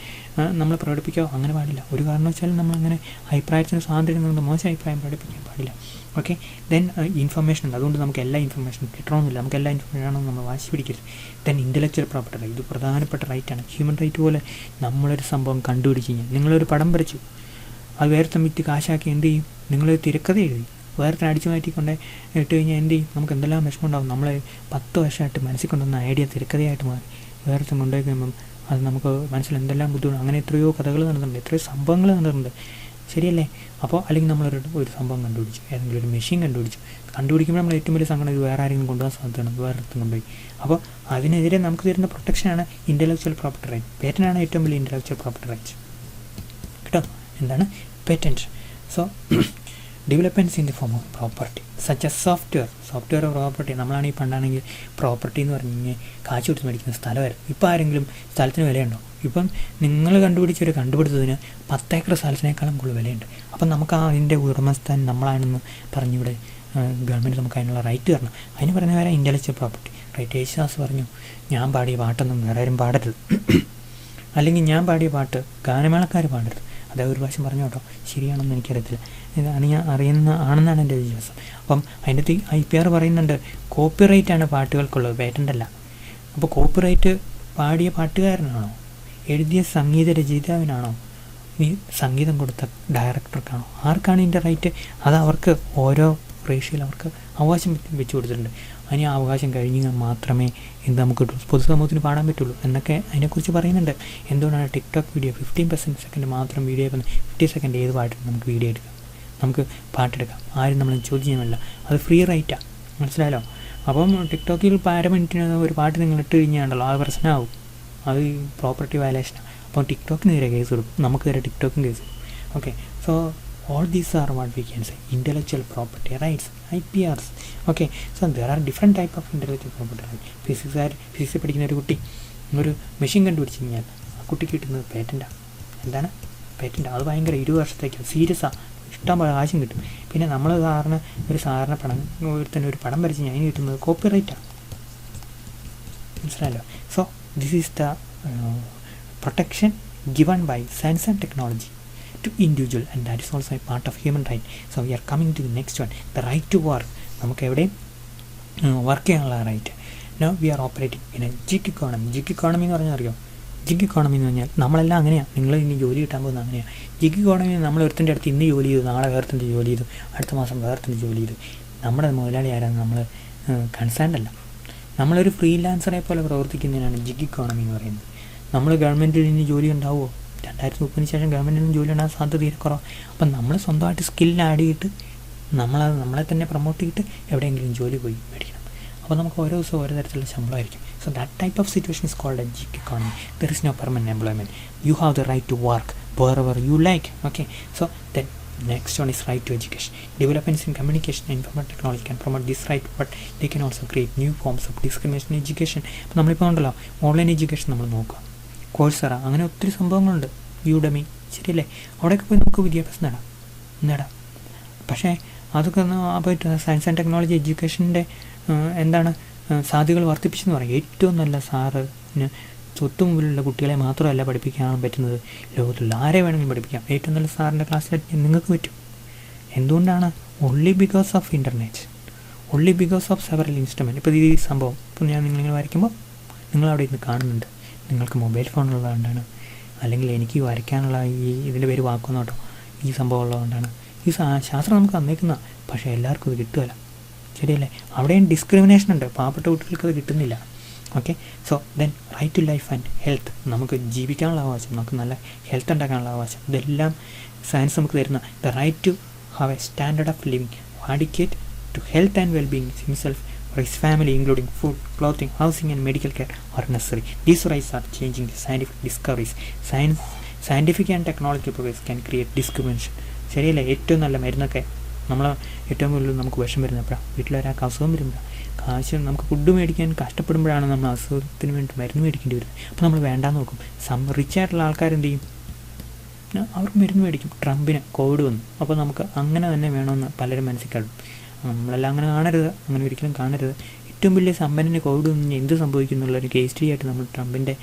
നമ്മൾ പ്രകടിപ്പിക്കുകയോ അങ്ങനെ പാടില്ല. ഒരു കാരണവശാലും നമ്മളങ്ങനെ അഭിപ്രായത്തിന് സ്വാതന്ത്ര്യം കൊണ്ട് മോശം അഭിപ്രായം പ്രകടിപ്പിക്കാൻ പാടില്ല. ഓക്കെ, ദെൻ ഇൻഫർമേഷൻ ഉണ്ട്, അതുകൊണ്ട് നമുക്ക് എല്ലാ ഇൻഫർമേഷനും കിട്ടണമെന്നില്ല, നമുക്ക് എല്ലാ ഇൻഫർമേഷനും നമ്മൾ വാശി പിടിക്കരുത്. ദെൻ ഇൻ്റലക്ച്വൽ പ്രോപ്പർട്ടി റൈറ്റ്, ഇത് പ്രധാനപ്പെട്ട റൈറ്റാണ്. ഹ്യൂമൻ റൈറ്റ് പോലെ നമ്മളൊരു സംഭവം കണ്ടുപിടിച്ച് കഴിഞ്ഞാൽ, നിങ്ങളൊരു പടം വരച്ചു, അത് വേറെ തമ്മിറ്റ് കാശാക്കി എന്ത് ചെയ്യും? നിങ്ങളൊരു തിരക്കഥ എഴുതി വേറെ അടിച്ചു മാറ്റിക്കൊണ്ട് ഇട്ട് കഴിഞ്ഞാൽ എന്ത് ചെയ്യും? നമുക്ക് എന്തെല്ലാം വിഷമം ഉണ്ടാകും. നമ്മൾ 10 വർഷമായിട്ട് മനസ്സിൽ കൊണ്ടുവന്ന ഐഡിയ തിരക്കഥയായിട്ട് മാറി വേറെ കൊണ്ടുപോയി കഴിയുമ്പം അത് നമുക്ക് മനസ്സിൽ എന്തെല്ലാം ബുദ്ധിമുട്ട്. അങ്ങനെ എത്രയോ കഥകൾ നടന്നിട്ടുണ്ട്, എത്രയോ സംഭവങ്ങൾ നടന്നിട്ടുണ്ട്, ശരിയല്ലേ? അപ്പോൾ അല്ലെങ്കിൽ നമ്മളൊരു സംഭവം കണ്ടുപിടിച്ചു, ഏതെങ്കിലും ഒരു മെഷീൻ കണ്ടുപിടിക്കുമ്പോൾ നമ്മൾ ഏറ്റവും വലിയ സംഘടന ഇത് വേറെ ആരെങ്കിലും കൊണ്ടുപോകാൻ സാധ്യതയാണ്, വേറെ അടുത്തും കൊണ്ടുപോയി. അപ്പോൾ അതിനെതിരെ നമുക്ക് തരുന്ന പ്രൊട്ടക്ഷനാണ് ഇൻ്റലക്ച്വൽ പ്രോപ്പർട്ടി റൈറ്റ്. പേറ്റൻ്റാണ് ഏറ്റവും വലിയ ഇൻ്റലക്ച്വൽ പ്രോപ്പർട്ടി റൈറ്റ് കേട്ടോ. എന്താണ് patent? So developments in the form of property such as software property. നമ്മളാണെങ്കിൽ പണ്ടാണെങ്കിൽ പ്രോപ്പർട്ടി എന്ന് പറഞ്ഞു കഴിഞ്ഞാൽ കാശ് കൊടുത്ത് മേടിക്കുന്ന സ്ഥലമായിരുന്നു. ഇപ്പോൾ ആരെങ്കിലും സ്ഥലത്തിന് വിലയുണ്ടോ? ഇപ്പം നിങ്ങൾ കണ്ടുപിടിച്ചൊരു കണ്ടുപിടുത്തത്തിന് 10 ഏക്കർ സ്ഥലത്തിനേക്കാളും കൂടുതൽ വിലയുണ്ട്. അപ്പം നമുക്ക് അതിൻ്റെ ഉടമസ്ഥൻ നമ്മളാണെന്ന് പറഞ്ഞിവിടെ ഗവൺമെൻറ് നമുക്ക് അതിനുള്ള റൈറ്റ് തരണം. അതിന് പറഞ്ഞ വേറെ ഇൻ്റലക്ച്വൽ പ്രോപ്പർട്ടി റൈറ്റ്. യേശുദാസ് പറഞ്ഞു, ഞാൻ പാടിയ പാട്ടൊന്നും വേറെ ആരും പാടരുത്, അല്ലെങ്കിൽ ഞാൻ പാടിയ പാട്ട് ഗാനമേളക്കാർ പാടരുത്. അദ്ദേഹം ഒരു പ്രാവശ്യം പറഞ്ഞു കേട്ടോ, ശരിയാണെന്ന് എനിക്കറിയത്തില്ല, ഇതാണ് ഞാൻ ആണെന്നാണ് എൻ്റെ വിശ്വാസം. അപ്പം അതിൻ്റെ IPR പറയുന്നുണ്ട് കോപ്പിറൈറ്റാണ് പാട്ടുകൾക്കുള്ളത്, പേറ്റൻ്റ് അല്ല. അപ്പോൾ കോപ്പിറൈറ്റ് പാടിയ പാട്ടുകാരനാണോ, എഴുതിയ സംഗീത രചയിതാവിനാണോ, ഈ സംഗീതം കൊടുത്ത ഡയറക്ടർക്കാണോ, ആർക്കാണ് ഇതിൻ്റെ റൈറ്റ്? അത് അവർക്ക് ഓരോ റേഷ്യയിൽ അവർക്ക് അവകാശം വെച്ച് കൊടുത്തിട്ടുണ്ട്. അതിന് ആ അവകാശം കഴിഞ്ഞാൽ മാത്രമേ എന്ത് നമുക്ക് പൊതുസമൂഹത്തിന് പാടാൻ പറ്റുള്ളൂ എന്നൊക്കെ അതിനെക്കുറിച്ച് പറയുന്നുണ്ട്. എന്തുകൊണ്ടാണ് ടിക്ടോക്ക് വീഡിയോ 15% സെക്കൻഡ് മാത്രം വീഡിയോ 50 സെക്കൻഡ് ഏത് പാട്ട് നമുക്ക് വീഡിയോ എടുക്കാം, നമുക്ക് പാട്ടെടുക്കാം, ആരും നമ്മൾ ചോദ്യം ചെയ്യുന്നില്ല, അത് ഫ്രീ റൈറ്റാണ്, മനസ്സിലായല്ലോ? അപ്പം ടിക്ടോക്കിൽ 1/2 മിനിറ്റിന് ഒരു പാട്ട് നിങ്ങൾ ഇട്ട് കഴിഞ്ഞാണ്ടല്ലോ അത് പ്രശ്നമാകും, അത് പ്രോപ്പർട്ടി വയലേഷനാണ്. അപ്പോൾ ടിക്ടോക്കിനെതിരെ കേസ് കൊടുക്കും, നമുക്കെതിരെ ടിക്ടോക്കും കേസ് കൊടുക്കും. Okay, so all these are what we can say intellectual property rights, IPRs. Okay, so there are different type of intellectual property rights. Physics പഠിക്കുന്ന ഒരു കുട്ടി ഒരു മെഷീൻ കണ്ടുപിടിച്ച് കഴിഞ്ഞാൽ ആ കുട്ടിക്ക് കിട്ടുന്നത് പേറ്റൻ്റാണ്. എന്താണ് പേറ്റൻ്റ്? അത് ഭയങ്കര 20 വർഷത്തേക്കാണ്, സീരിയസാണ്, ഇഷ്ടം കാശും കിട്ടും. പിന്നെ നമ്മൾ സാധാരണ ഒരു പടം വരച്ച് കഴിഞ്ഞാൽ അതിന് കിട്ടുന്നത് കോപ്പി റൈറ്റാണ്, മനസ്സിലായല്ലോ? So this is the protection given by science and technology to individual, and that is also a part of human right. So we are coming to the next one, the right to work. നമുക്ക് എവിടെയും work ചെയ്യാനുള്ള right. Now we are operating in a gig economy. Gig economy എന്ന് പറഞ്ഞാൽ അറിയോ? Jig economy എന്ന് പറഞ്ഞാൽ നമ്മളെല്ലാം അങ്ങനെയാണ്. നിങ്ങൾ ഇനി ജോലി കിട്ടാൻ പോകുന്നത് അങ്ങനെയാണ്. ജിഗ് ഇക്കോണമി നമ്മൾ ഒരുത്തിൻ്റെ അടുത്ത് ഇന്ന് ജോലി ചെയ്തു, നാളെ വേറത്തിൻ്റെ ജോലി ചെയ്തു, അടുത്ത മാസം വേറത്തിൻ്റെ ജോലി ചെയ്തു. നമ്മുടെ മുതലാളി ആരാണ്? നമ്മൾ കൺസേൺഡ് അല്ല. നമ്മളൊരു ഫ്രീലാൻസറെ പോലെ പ്രവർത്തിക്കുന്നതിനാണ് ജിഗ് ഇക്കോണമി എന്ന് പറയുന്നത്. നമ്മൾ ഗവൺമെൻറ്റിൽ ഇനി ജോലി ഉണ്ടാവുമോ? 2030 ശേഷം ഗവൺമെൻറ്റിൽ നിന്ന് ജോലി ഉണ്ടാകാൻ സാധ്യത തീരെ കുറവ്. അപ്പം നമ്മൾ സ്വന്തമായിട്ട് സ്കില്ല് ആഡ് ചെയ്തിട്ട് നമ്മളെ തന്നെ പ്രൊമോട്ട് ചെയ്തിട്ട് എവിടെയെങ്കിലും ജോലി പോയി മേടിക്കണം. അപ്പോൾ നമുക്ക് ഓരോ ദിവസവും ഓരോ തരത്തിലുള്ള ശമ്പളമായിരിക്കും. So that type of situation is called a gig economy. There is no permanent employment. You have the right to work wherever you like. Okay. So then next one is right to education. Developments in communication and information technology can promote this right, but they can also create new forms of discrimination in education. അപ്പോൾ നമ്മളിപ്പോൾ ഉണ്ടല്ലോ online education നമ്മൾ നോക്കുക, Coursera, അങ്ങനെ ഒത്തിരി സംഭവങ്ങളുണ്ട്, Udemy, ശരിയല്ലേ? അവിടെയൊക്കെ പോയി നമുക്ക് വിദ്യാഭ്യാസം നേടാം. പക്ഷേ അതൊക്കെ അപ്പോൾ സയൻസ് ആൻഡ് ടെക്നോളജി എഡ്യൂക്കേഷൻ്റെ എന്താണ് സാധ്യതകൾ വർദ്ധിപ്പിച്ചെന്ന് പറയും. ഏറ്റവും നല്ല സാറിന് തൊട്ടുമുമ്പിലുള്ള കുട്ടികളെ മാത്രമല്ല പഠിപ്പിക്കാൻ പറ്റുന്നത്, ലോകത്തുള്ള ആരെ വേണമെങ്കിലും പഠിപ്പിക്കാം. ഏറ്റവും നല്ല സാറിൻ്റെ ക്ലാസ്സിൽ നിങ്ങൾക്ക് പറ്റും. എന്തുകൊണ്ടാണ്? Only because of internet, only because of several instrument. ഇപ്പോൾ ഈ സംഭവം ഇപ്പോൾ ഞാൻ നിങ്ങളിങ്ങനെ വരയ്ക്കുമ്പോൾ നിങ്ങളവിടെ ഇരുന്ന് കാണുന്നുണ്ട്. നിങ്ങൾക്ക് മൊബൈൽ ഫോണുള്ളതുകൊണ്ടാണ്, അല്ലെങ്കിൽ എനിക്ക് വരയ്ക്കാനുള്ള ഇതിൻ്റെ പേര് വാക്കുമെന്ന് കേട്ടോ, ഈ സംഭവം ഉള്ളതുകൊണ്ടാണ്. ഈ ശാസ്ത്രം നമുക്ക് തന്നേക്കുന്ന, പക്ഷേ എല്ലാവർക്കും ഇത് കിട്ടുകയില്ല, ശരിയല്ലേ? അവിടെയും ഡിസ്ക്രിമിനേഷൻ ഉണ്ട്, പാവപ്പെട്ട കുട്ടികൾക്ക് അത് കിട്ടുന്നില്ല. Okay. So then right to life and health, നമുക്ക് ജീവിക്കാനുള്ള അവകാശം, നമുക്ക് നല്ല ഹെൽത്ത് ഉണ്ടാക്കാനുള്ള അവകാശം, ഇതെല്ലാം സയൻസ് നമുക്ക് തരുന്ന. The right to have a standard of living adequate to health and wellbeing himself or his family, including food, clothing, housing and medical care are necessary. These rights are changing the scientific discoveries. Scientific and technological progress can create discrimination. ശരിയല്ലേ? ഏറ്റവും നല്ല മരുന്നൊക്കെ നമ്മൾ ഏറ്റവും കൂടുതൽ നമുക്ക് വിഷം വരുന്നപ്പോഴാണ്, വീട്ടിലൊരാൾക്ക് അസുഖം വരുമ്പോഴാണ്, കാശ് നമുക്ക് ഫുഡ് മേടിക്കാൻ കഷ്ടപ്പെടുമ്പോഴാണ് നമ്മൾ അസുഖത്തിന് വേണ്ടി മരുന്ന് മേടിക്കേണ്ടി വരുന്നത്. അപ്പോൾ നമ്മൾ വേണ്ടാന്ന് നോക്കും. റിച്ചായിട്ടുള്ള ആൾക്കാരെന്ത് ചെയ്യും? അവർക്ക് മരുന്ന് മേടിക്കും. ട്രംപിന് കോവിഡ് വന്നു, അപ്പോൾ നമുക്ക് അങ്ങനെ തന്നെ വേണമെന്ന് പലരും മനസ്സിൽ കാണും. നമ്മളെല്ലാം അങ്ങനെ കാണരുത്, അങ്ങനെ ഒരിക്കലും കാണരുത്. ഏറ്റവും വലിയ സമ്പന്നന് കോവിഡ് വന്നു എന്ത് സംഭവിക്കുന്നുള്ളൊരു കേസ് സ്റ്റഡി ആയിട്ട് നമ്മൾ ട്രംപിൻ്റെ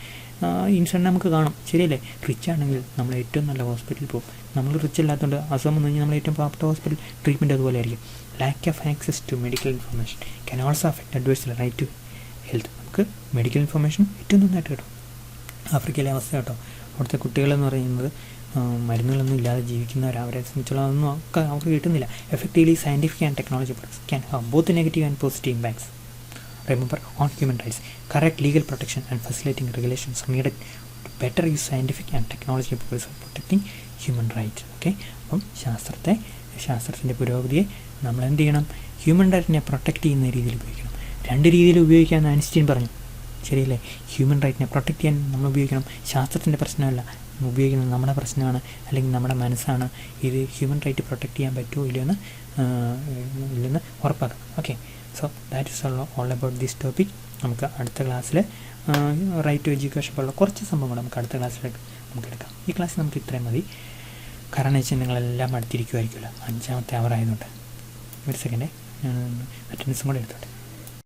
ഇൻസിഡൻറ്റ് നമുക്ക് കാണും, ശരിയല്ലേ? റിച്ച് ആണെങ്കിൽ നമ്മൾ ഏറ്റവും നല്ല ഹോസ്പിറ്റലിൽ പോകും. നമ്മൾ റിച്ച് അല്ലാത്തതുകൊണ്ട് അസുഖം വന്നു കഴിഞ്ഞാൽ നമ്മൾ ഏറ്റവും പാവപ്പെട്ട ഹോസ്പിറ്റൽ ട്രീറ്റ്മെൻറ്റ് അതുപോലെ ആയിരിക്കും. Lack of access to medical information can also affect adversely right to health. നമുക്ക് മെഡിക്കൽ ഇൻഫർമേഷൻ ഏറ്റവും നന്നായിട്ട് കിട്ടും. ആഫ്രിക്കയിലെ അവസ്ഥ കേട്ടോ, അവിടുത്തെ കുട്ടികളെന്ന് പറയുന്നത് മരുന്നുകളൊന്നും ഇല്ലാതെ ജീവിക്കുന്നവർ, അവരെ സംബന്ധിച്ചുള്ള അതൊന്നും ഒക്കെ അവർക്ക് കിട്ടുന്നില്ല. Effectively scientific and technology products can have both negative and positive impacts. Remember, on human rights, correct legal protection and facilitating regulations are needed to better use scientific and technology for protecting human rights. Okay, അപ്പം ശാസ്ത്രത്തിൻ്റെ പുരോഗതിയെ നമ്മൾ എന്ത് ചെയ്യണം? Human റൈറ്റിനെ protect ചെയ്യുന്ന രീതിയിൽ ഉപയോഗിക്കണം. രണ്ട് രീതിയിൽ ഉപയോഗിക്കാമെന്ന് ഐൻസ്റ്റീൻ പറഞ്ഞു, ശരിയല്ലേ? ഹ്യൂമൻ റൈറ്റിനെ പ്രൊട്ടക്റ്റ് ചെയ്യാൻ നമ്മൾ ഉപയോഗിക്കണം. ശാസ്ത്രത്തിൻ്റെ പ്രശ്നമല്ല ഉപയോഗിക്കുന്നത്, നമ്മുടെ പ്രശ്നമാണ്, അല്ലെങ്കിൽ നമ്മുടെ മനസ്സാണ്. ഇത് ഹ്യൂമൻ റൈറ്റ് പ്രൊട്ടക്റ്റ് ചെയ്യാൻ പറ്റുമോ ഇല്ലെന്ന് ഉറപ്പാക്കണം. Okay. So that is all about this topic. നമുക്ക് അടുത്ത ക്ലാസ്സിൽ റൈറ്റ് ടു എഡ്യൂക്കേഷൻ പോലുള്ള കുറച്ച് സംഭവങ്ങൾ നമുക്ക് അടുത്ത ക്ലാസ്സിലേക്ക് നമുക്ക് എടുക്കാം. ഈ ക്ലാസ്സിൽ നമുക്ക് ഇത്രയും മതി. കാരണം വെച്ചാൽ നിങ്ങളെല്ലാം അടുത്തിരിക്കുമായിരിക്കുമല്ലോ, 5ാമത്തെ അവർ ആയതുകൊണ്ട്. ഒരു സെക്കൻഡേ, ഞാൻ അറ്റൻഡൻസും കൂടെ എടുത്തോട്ടെ.